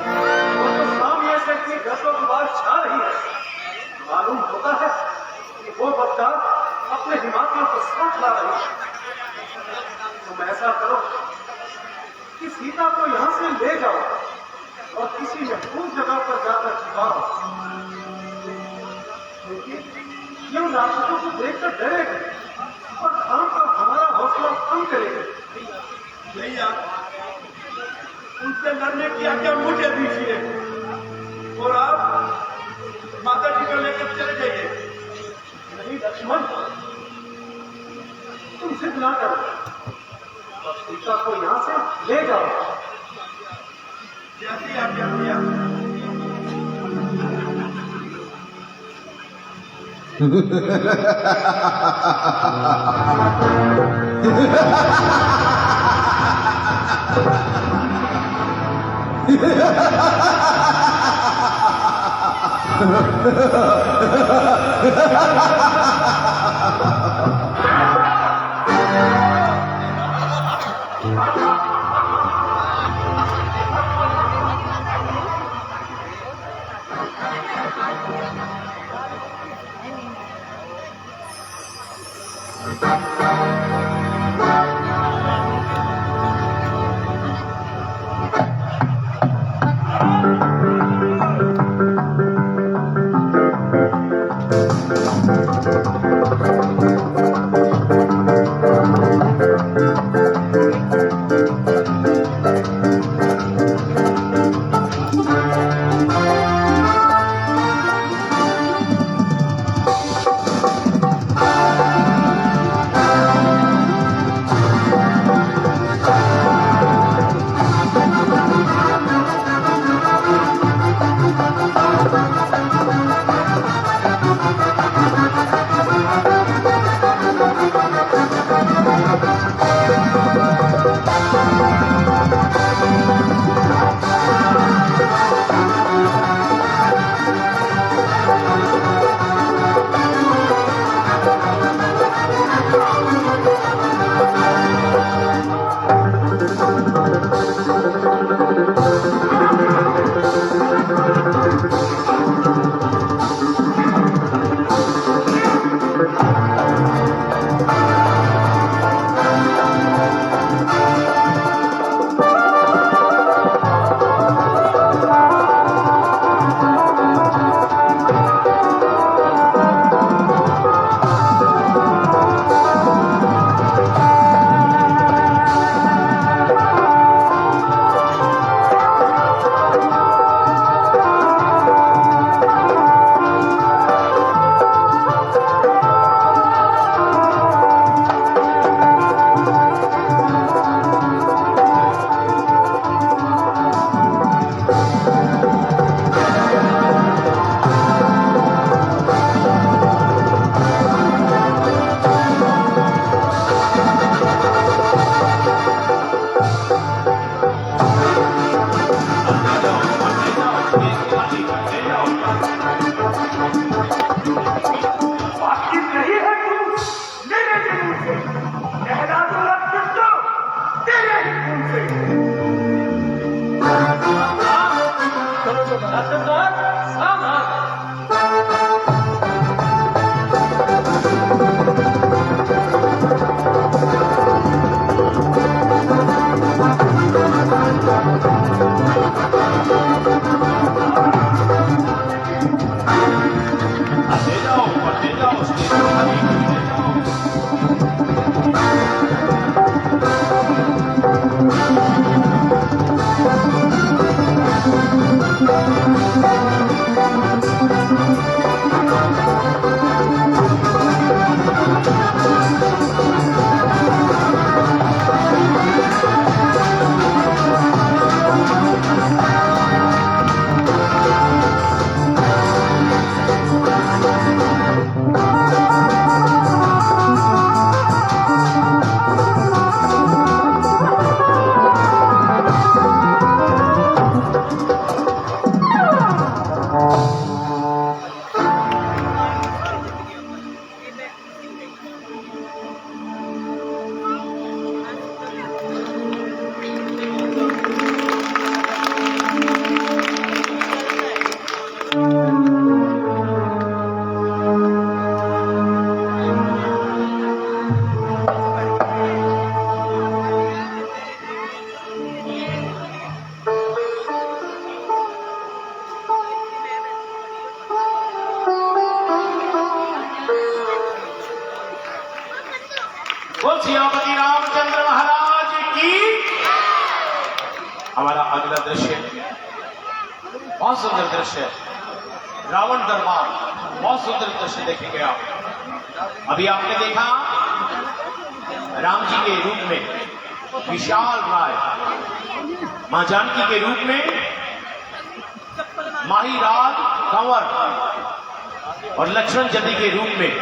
सामने से इतनी गजब गुबार छा रही है, मालूम होता है कि वो बगदाद अपने हिमाचल को साथ ला रही है। तुम ऐसा करो कि सीता को यहाँ से ले जाओ और किसी महफूज जगह पर जाकर छिपाओ, क्योंकि ये उन राक्षसों को देखकर डरेगा और काम का हमारा हौसला कम करेगा। भैया, उनसे लड़ने की आज्ञा मुझे दीजिए और आप माता जी को लेकर चले जाइए। नहीं लक्ष्मण, तुम जिद ना करो और सीता को यहाँ से ले जाओ। जैसी आज्ञा भैया। बहुत सुंदर दृश्य है। रावण दरबार, बहुत सुंदर दृश्य देखेंगे आप। अभी आपने देखा राम जी के रूप में विशाल राय, मां जानकी के रूप में माहीराज कंवर और लक्ष्मण जदी के रूप में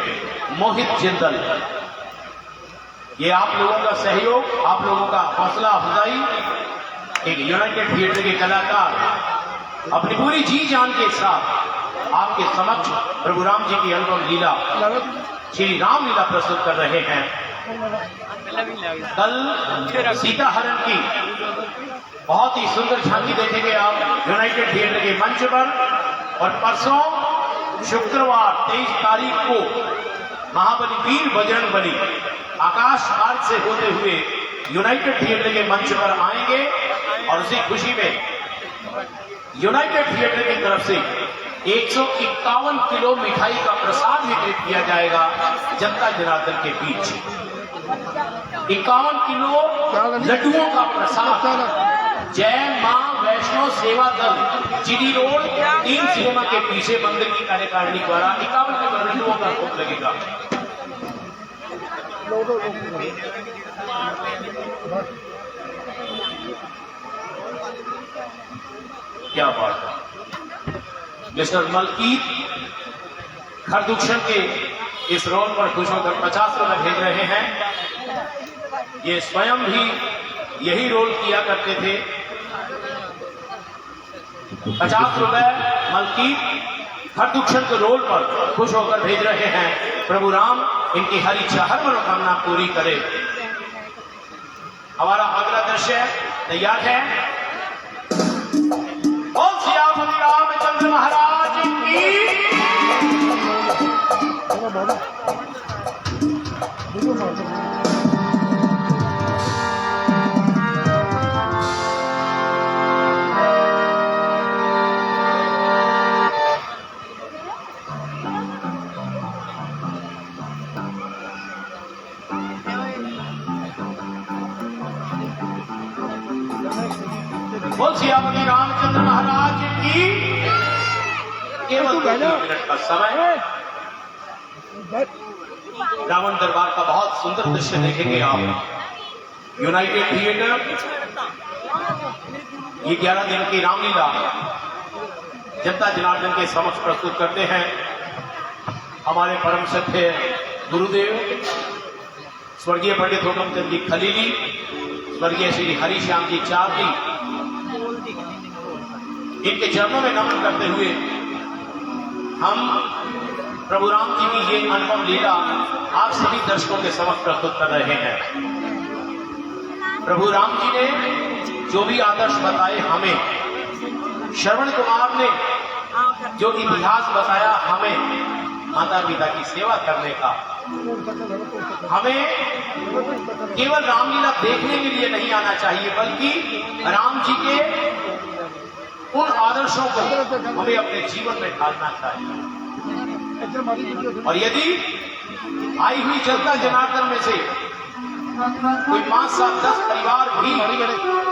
मोहित जिंदल। ये आप लोगों का सहयोग, आप लोगों का हौसला अफजाई, एक यूनाइटेड थिएटर के कलाकार अपनी पूरी जी जान के साथ आपके समक्ष प्रभु राम जी की अनुपम लीला, श्री राम लीला प्रस्तुत कर रहे हैं। कल सीता हरण की बहुत ही सुंदर झांकी देखेंगे आप यूनाइटेड थिएटर के मंच पर। और परसों शुक्रवार 23 तारीख को महाबली वीर बजरंगबली आकाश मार्ग से होते हुए यूनाइटेड थिएटर के मंच पर आएंगे और उसी खुशी में यूनाइटेड थिएटर की तरफ से 151 किलो मिठाई का प्रसाद वितरित किया जाएगा जनता जनार्दन के बीच। 51 किलो लड्डुओं का प्रसाद जय मां वैष्णो सेवा दल जीडी रोड 3 सिनेमा के पीछे मंदिर की कार्यकारिणी द्वारा 51 किलो लड्डुओं का भोग लगेगा। क्या बात है। मिस्टर मलकीत खरदुक्षण के इस रोल पर खुश होकर 50 रुपए भेज रहे हैं। ये स्वयं भी यही रोल किया करते थे। 50 रुपए मलकीत खरदुक्षण के रोल पर खुश होकर भेज रहे हैं। प्रभु राम इनकी हर इच्छा, हर मनोकामना पूरी करे। हमारा अगला दृश्य तैयार है। ओम सियापति रामचंद्र महाराज की। बोल सियापति रामचंद्र महाराज की। केवल 2 मिनट का समय। रावण दरबार का बहुत सुंदर दृश्य देखेंगे आप। यूनाइटेड थिएटर ये 11 दिन की रामलीला जनता जनार्दन के समक्ष प्रस्तुत करते हैं। हमारे परम सत्य गुरुदेव स्वर्गीय पंडित हुकमचंद जी खलीली, स्वर्गीय श्री हरिश्याम जी चारदी, इनके चरणों में नमन करते हुए हम प्रभु राम जी की ये अनुपम लीला आप सभी दर्शकों के समक्ष प्रस्तुत कर रहे हैं। प्रभु राम जी ने जो भी आदर्श बताए हमें, श्रवण कुमार ने जो इतिहास बताया हमें माता पिता की सेवा करने का, हमें केवल रामलीला देखने के लिए नहीं आना चाहिए बल्कि राम जी के उन आदर्शों को हमें अपने जीवन में ढालना चाहिए। और यदि आई हुई जनता जनार्दन में से कोई 5, 7, 10 परिवार भी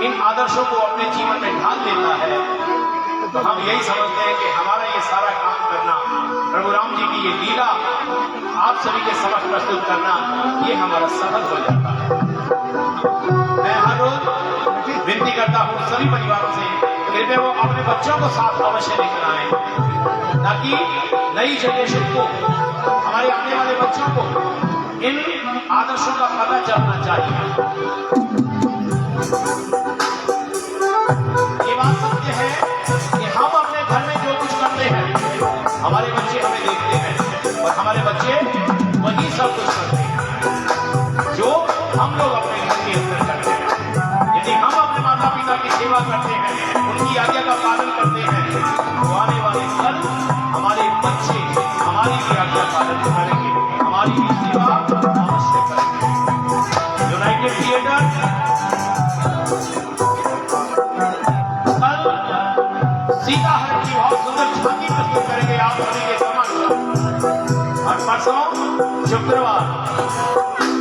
इन आदर्शों को अपने जीवन में ढाल देता है तो हम यही समझते हैं कि हमारा ये सारा काम करना, प्रभु राम जी की ये लीला आप सभी के समक्ष प्रस्तुत करना, ये हमारा सफल हो जाता है। मैं हर रोज विनती करता हूँ सभी परिवारों से, कृपया वो अपने बच्चों को साथ अवश्य लेकर आए ताकि नई जनरेशन को, हमारे आने वाले बच्चों को इन आदर्शों का पता चलना चाहिए। ये बात सत्य है कि हम अपने घर में जो कुछ करते हैं हमारे बच्चे हमें देखते हैं और हमारे बच्चे वही सब कुछ करते हैं जो हम लोग अपने घर के अंदर करते हैं। यदि हम अपने माता पिता की सेवा करते हैं, उनकी आज्ञा का पालन करते हैं तो आने वाले कल हमारे बच्चे हमारी भी आज्ञा पालन करेंगे, हमारी भी सेवा अवश्य करेंगे। यूनाइटेड थिएटर कल सीता हरण की बहुत सुंदर झांकी प्रस्तुत करेंगे आप सभी के समक्ष। और परसों शुक्रवार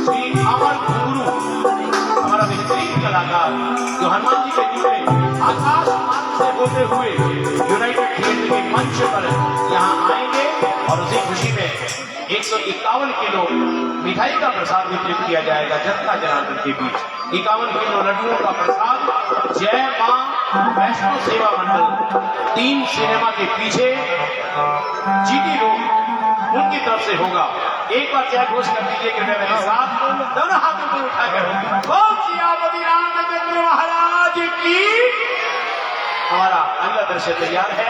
श्री अमर गुरु, हमारा बेहतरीन कलाकार जो हनुमान जी के रूप में आकाश मार्ग से होते हुए यूनाइटेड थिएटर के मंच पर यहाँ आएंगे और उसी खुशी में 151 किलो मिठाई का प्रसाद वितरित किया जाएगा जनता जनार्दन के बीच। 51 किलो लड्डुओं का प्रसाद जय मां वैष्णो सेवा मंडल 3 सिनेमा के पीछे जीटी लोग उनकी तरफ से होगा। एक बार जय घोष कर दीजिए कृपया मेरे साथ, दोनों हाथों को उठाकर बोल सियापति रामचंद्र महाराज की। हमारा अगला दृश्य तैयार है।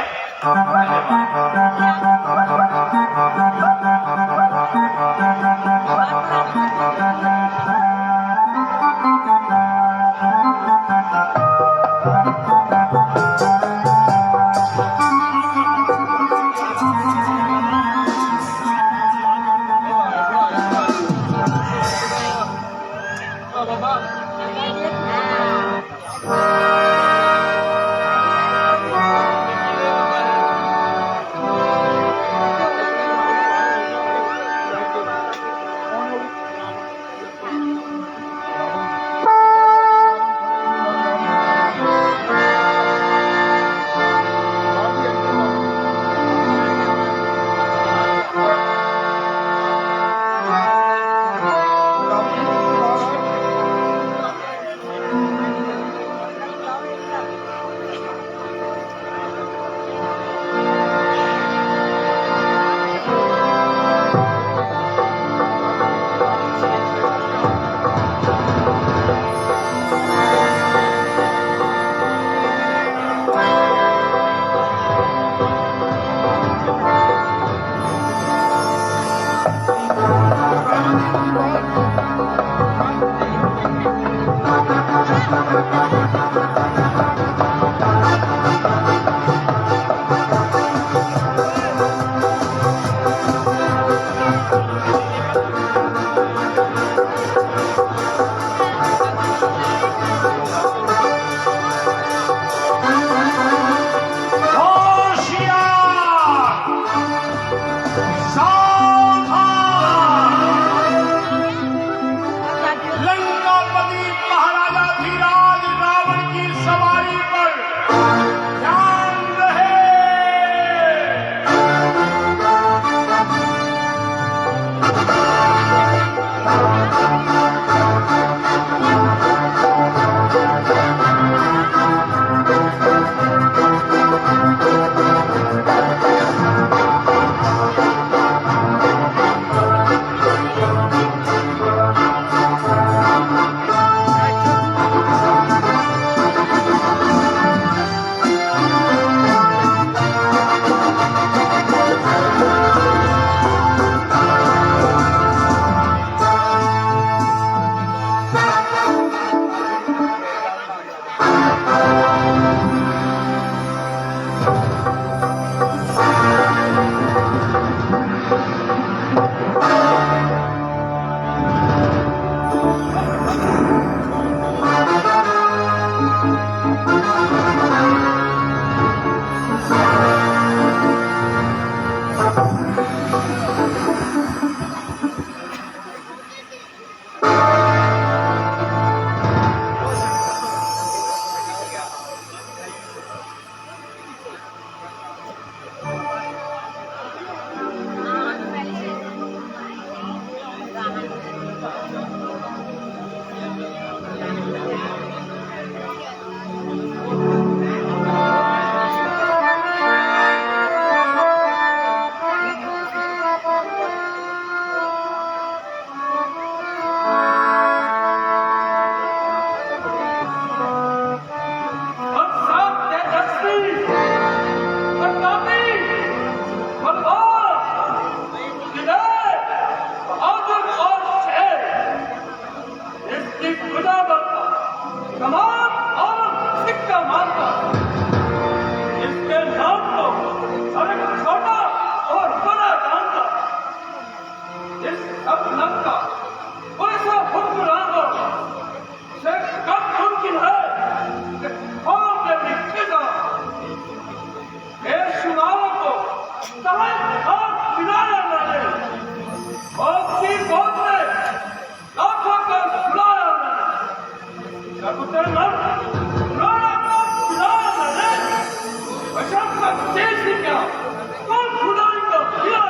कौन खुदाई को दिया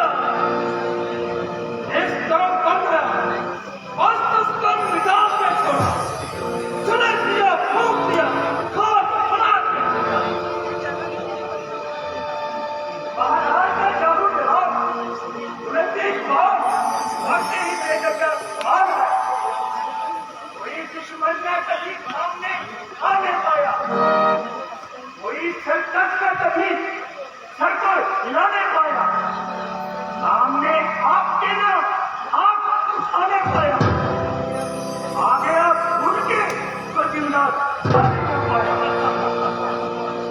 इस तरह बन रहा और उसका निजाम में छोड़ा सुने दिया फूक दिया खाक बना दिया महाराज का जादू जहां तुरंत एक बार भागते ही मेरे का भाग है कोई दुश्मन का कभी सामने आ नहीं पाया कोई सरकस का कभी सर को हिला नहीं पाया सामने आपके ना आप उठा नहीं पाया आगे आप उड़ के बचिंदा नहीं कर पाया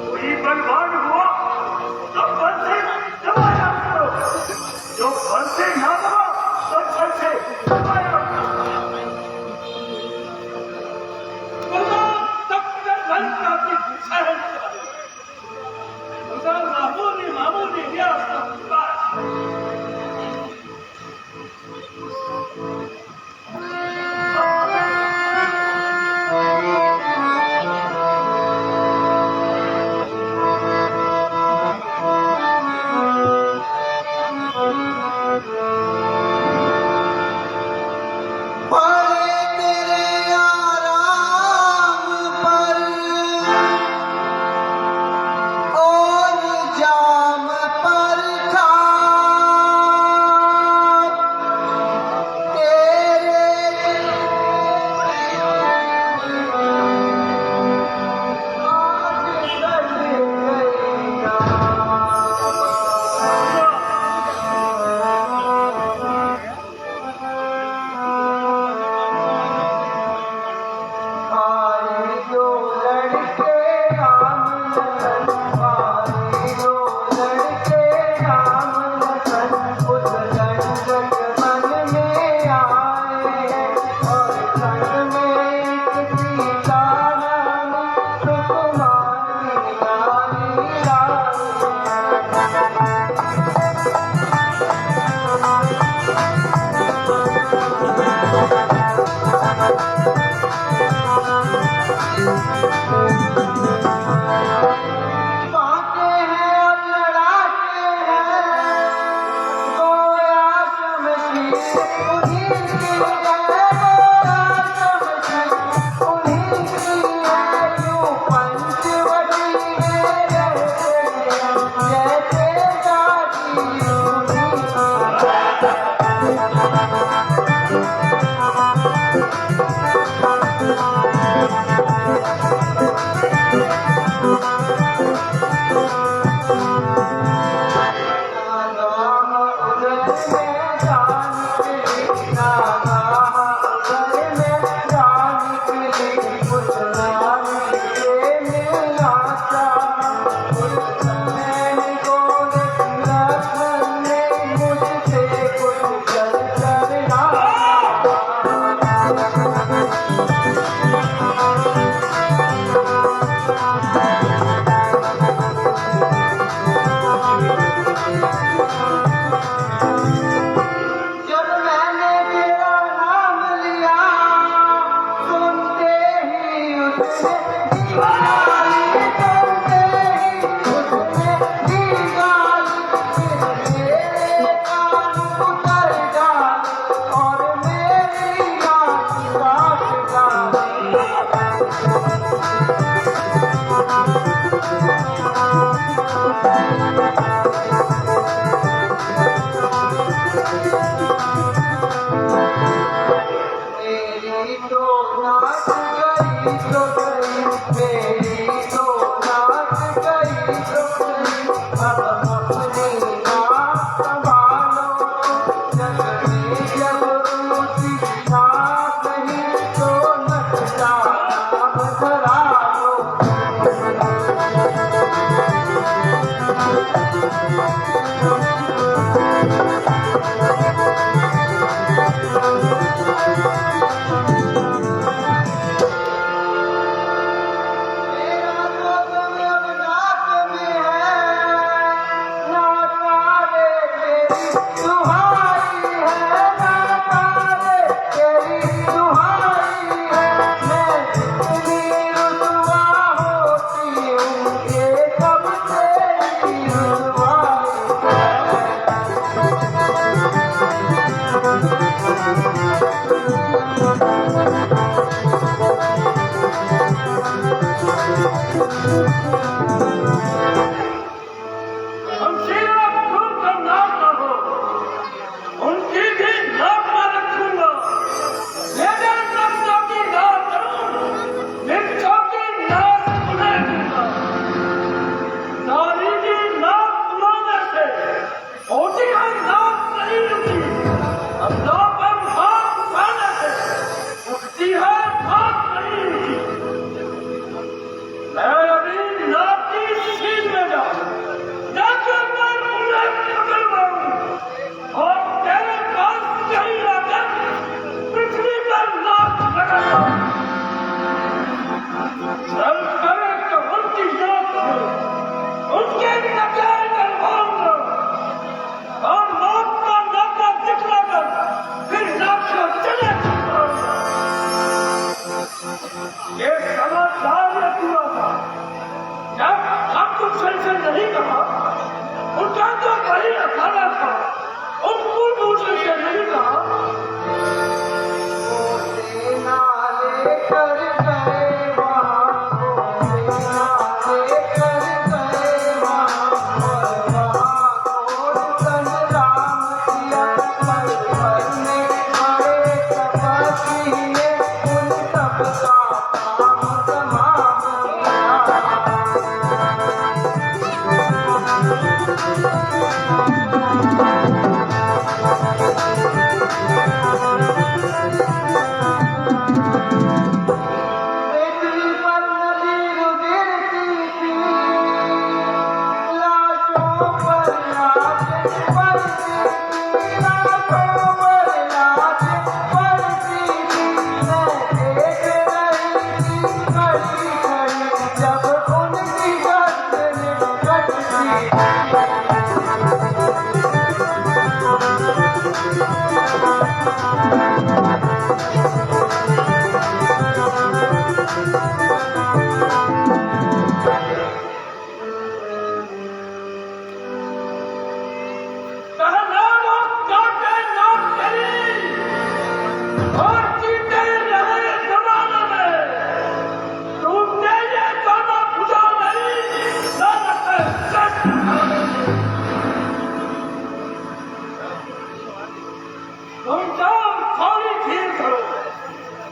कोई बलवान हुआ तो बल से दबाया करो जो बल से ना दबा तो बल से दबाया मामूली पृथ्वी पर नदी गुजरती थी, लाशों पर लाशें पड़ती थी, लाशों पर लाशें पड़ती थी। मैं देख रही थी खड़ी खड़ी जब उनकी गर्दनें कटती। कहना वो काटे नाम करी और जीते रहे जमाने में। तुमने ये गाना बुझा नहीं, लानत है, सच। तुम जाओ थोड़ी धीर करो,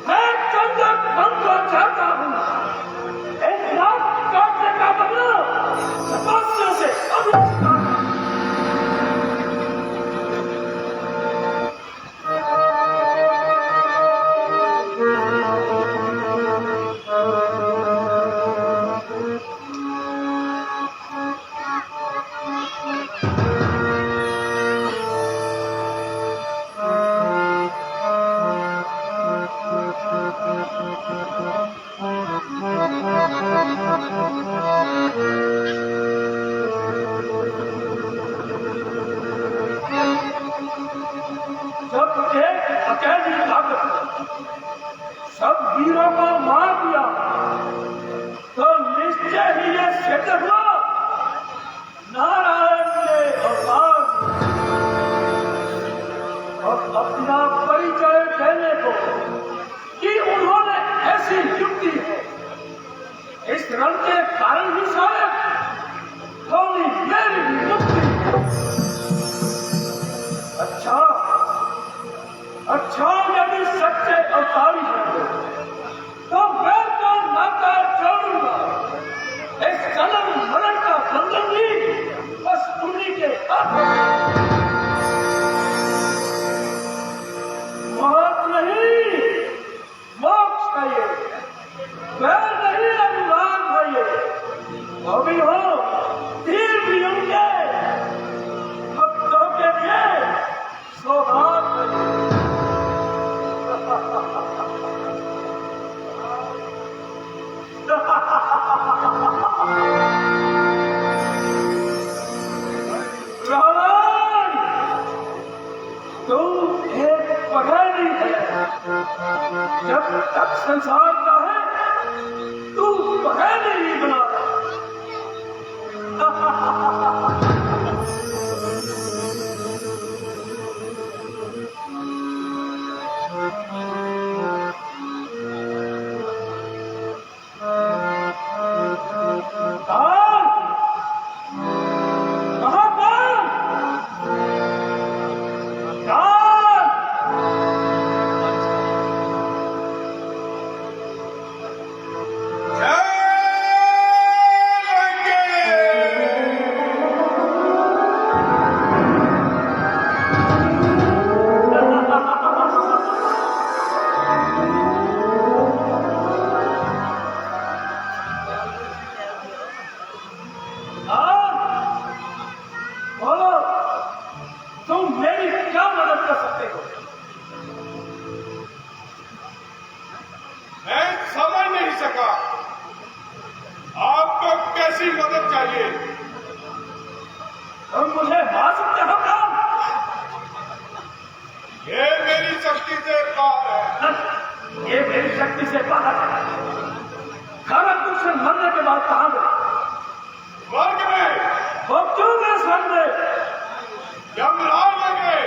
मैं चंदन बन को चाहता हूँ। एक नाक काटने का बदला तपस्या से अभी जब एक अकेली ताकत सब वीरों को मार दिया तो निश्चय ही ये सिद्ध हुआ नारायण के अवतार और अपना परिचय देने को कि उन्होंने ऐसी युक्ति है। इस रण के कारण ही शायद थोड़ी मेरी मुक्ति। अच्छा यदि सच्चे अवतारी हैं तो मैं तो नाता छोड़ूंगा। इस जन्म मरण का बंधन भी बस उन्हीं के हाथ में। मौत नहीं मोक्ष है ये, वैर नहीं अनुराग है ये। अभी हो तीर भी उनके भक्तों के लिए सौगात है। रावण, तू एक पहेली है। जब तक संसार का है तू पहेली ही बना तुम मुझे मार सकते हो क्या? ये मेरी शक्ति से बाहर है। ये मेरी शक्ति से बाहर है। खरग तुझसे मरने के बाद कहां गए? स्वर्ग में। वो क्यों गए स्वर्ग में? यमराज में गए।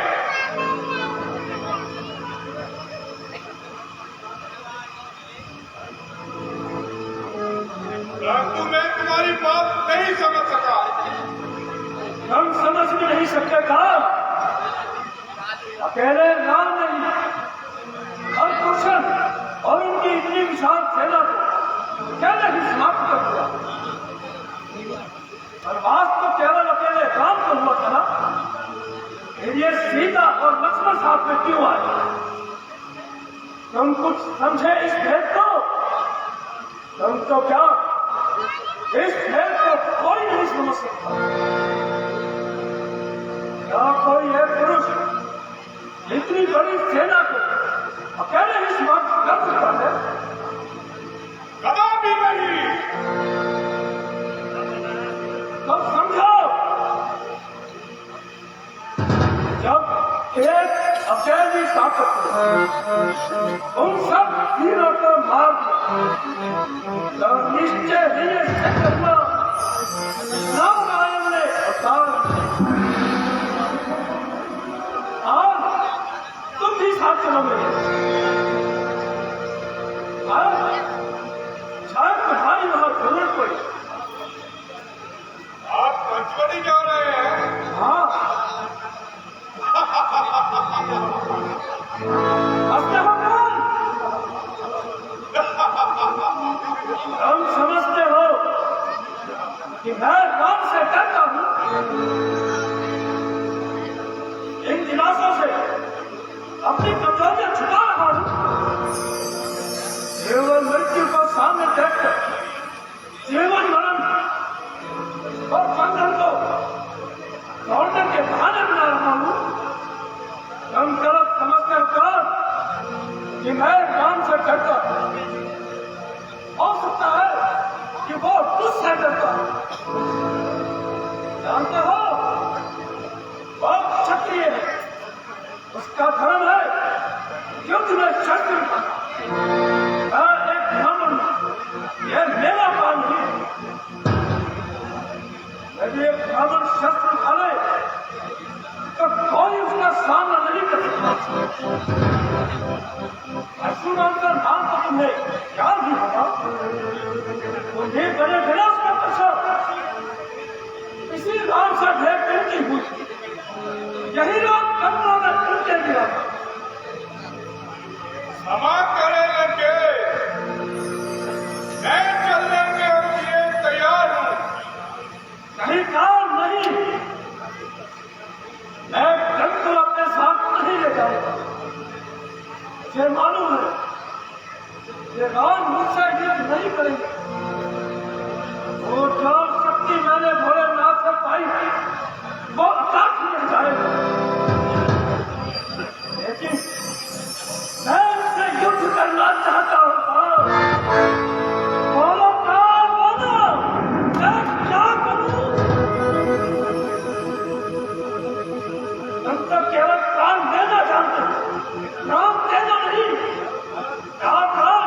परंतु मैं तुम्हारी बात नहीं समझ सका। हम समझ भी नहीं सकते था। अकेले राम नहीं, हर कृष्ण और उनकी इतनी विशाल सेना को अकेले ही समाप्त कर दिया। वनवास तो केवल अकेले राम को हुआ था ना, फिर ये सीता और लक्ष्मण साथ में क्यों आए? तुम कुछ समझे इस भेद को? तुम तो क्या इस भेद को कोई नहीं समझ सकता। क्या कोई है पुरुष इतनी बड़ी सेना को अकेले इस वक्त कर सकता है? कदापि नहीं। तो समझो, जब एक अकेली ताकत उन सब तीनों को मार तो निश्चय ही ये सिद्ध हुआ रामायण ने अवतार। आज तुम भी साथ चलोगे। शायद तुम्हारी वहां जरूरत पड़ी। आप पंचवटी जा रहे हैं? हाँ, तुम समझते हो कि मैं राम से डरता हूं? इन दिलासों से अपनी कमजोरियां छुपा रहा हूं। केवल मृत्यु को सामने देखकर जीवन मरण और बंधन को तोड़ने के बहाने बना रहा हूं। तुम गलत समझते हो कि मैं राम से डरता हूं। हो सकता है कि वो तुझसे डरता है। जानते हो, वो क्षत्रिय है, उसका धर्म है युद्ध में शस्त्र उठाना। मैं एक ब्राह्मण हूं, यह मेरा काम नहीं। यदि एक ब्राह्मण शस्त्र उठा ले तो कोई उसका सामना नहीं कर सकता। परशुराम का नाम तो तुम्हें याद ही होगा। उन्हें बड़े विलास का प्रसाद इसी राम से भेंट मिलती हुई यही राम कमलों में उनके गिरा। क्षमा करेंगे, मैं चलने के लिए तैयार हूं। नहीं काम नहीं, मैं धन को अपने साथ नहीं ले जाऊंगा। मुझे मालूम है ये राम मुझसे युद्ध नहीं करेंगे। वो जो शक्ति मैंने भोलेनाथ से पाई वो अकाश में जाएगा। लेकिन मैं उनसे युद्ध करना चाहता हूं। बोलो काम बोलो, मैं क्या करूं? तुम तो केवल प्राण देना जानते हो, नाम देना नहीं। जाओ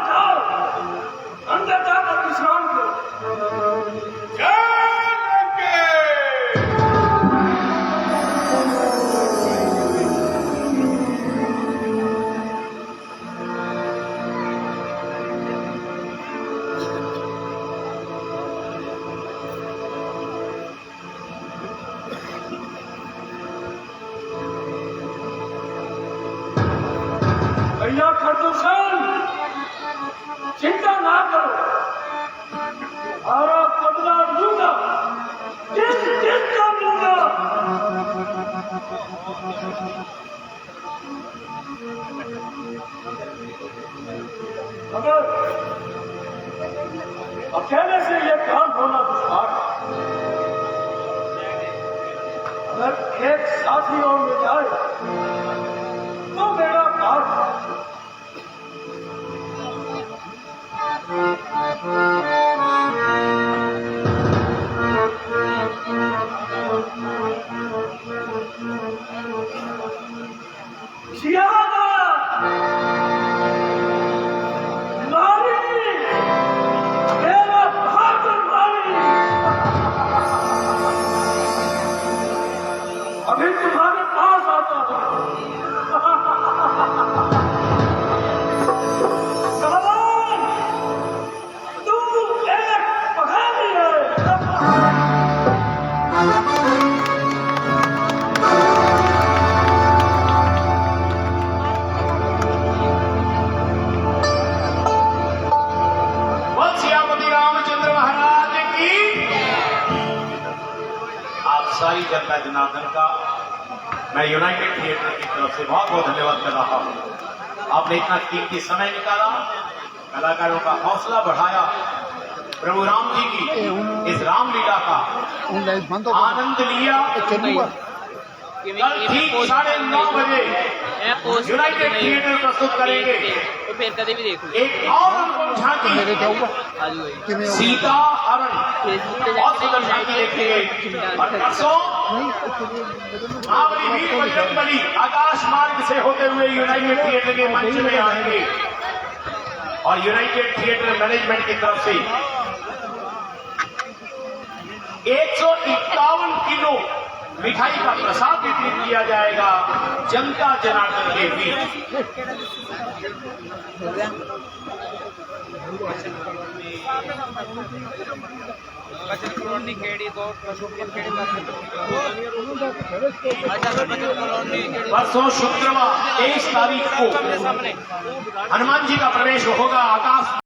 जाओ, अंदर जाकर विश्राम करो। चलेंगे। भैया खरदूषण, चिंता ना करो, और बदला लूंगा, चिंता लूंगा। मगर अकेले से ये काम होना दुश्वार है। अगर एक साथी और मिल जाए तो मेरा काम अभी तुम्हारे पास आता हूं। तू एक पहाड़ी है। बोल सियापति रामचंद्र महाराज की। सारी जनता जनार्दन का मैं यूनाइटेड थिएटर की तरफ से बहुत बहुत धन्यवाद कर रहा हूं। आपने इतना कीमती समय निकाला, कलाकारों का हौसला बढ़ाया, प्रभु राम जी की इस रामलीला का आनंद लिया। कल ठीक 9:30 बजे यूनाइटेड थिएटर प्रस्तुत करेंगे तो फिर कभी भी देख लो। एक और अनुपम झांकी, सीता हरण, बहुत सुंदर झांकी देखेंगे। और परसों महाबली वीर बजरंग बली आकाश मार्ग से होते हुए यूनाइटेड थिएटर के मंच में आएंगे और यूनाइटेड थिएटर मैनेजमेंट की तरफ से 151 किलो मिठाई का प्रसाद वितरित किया जाएगा जनता जनार्दन के बीच। परसों शुक्रवार 23 तारीख को हनुमान जी का प्रवेश होगा आकाश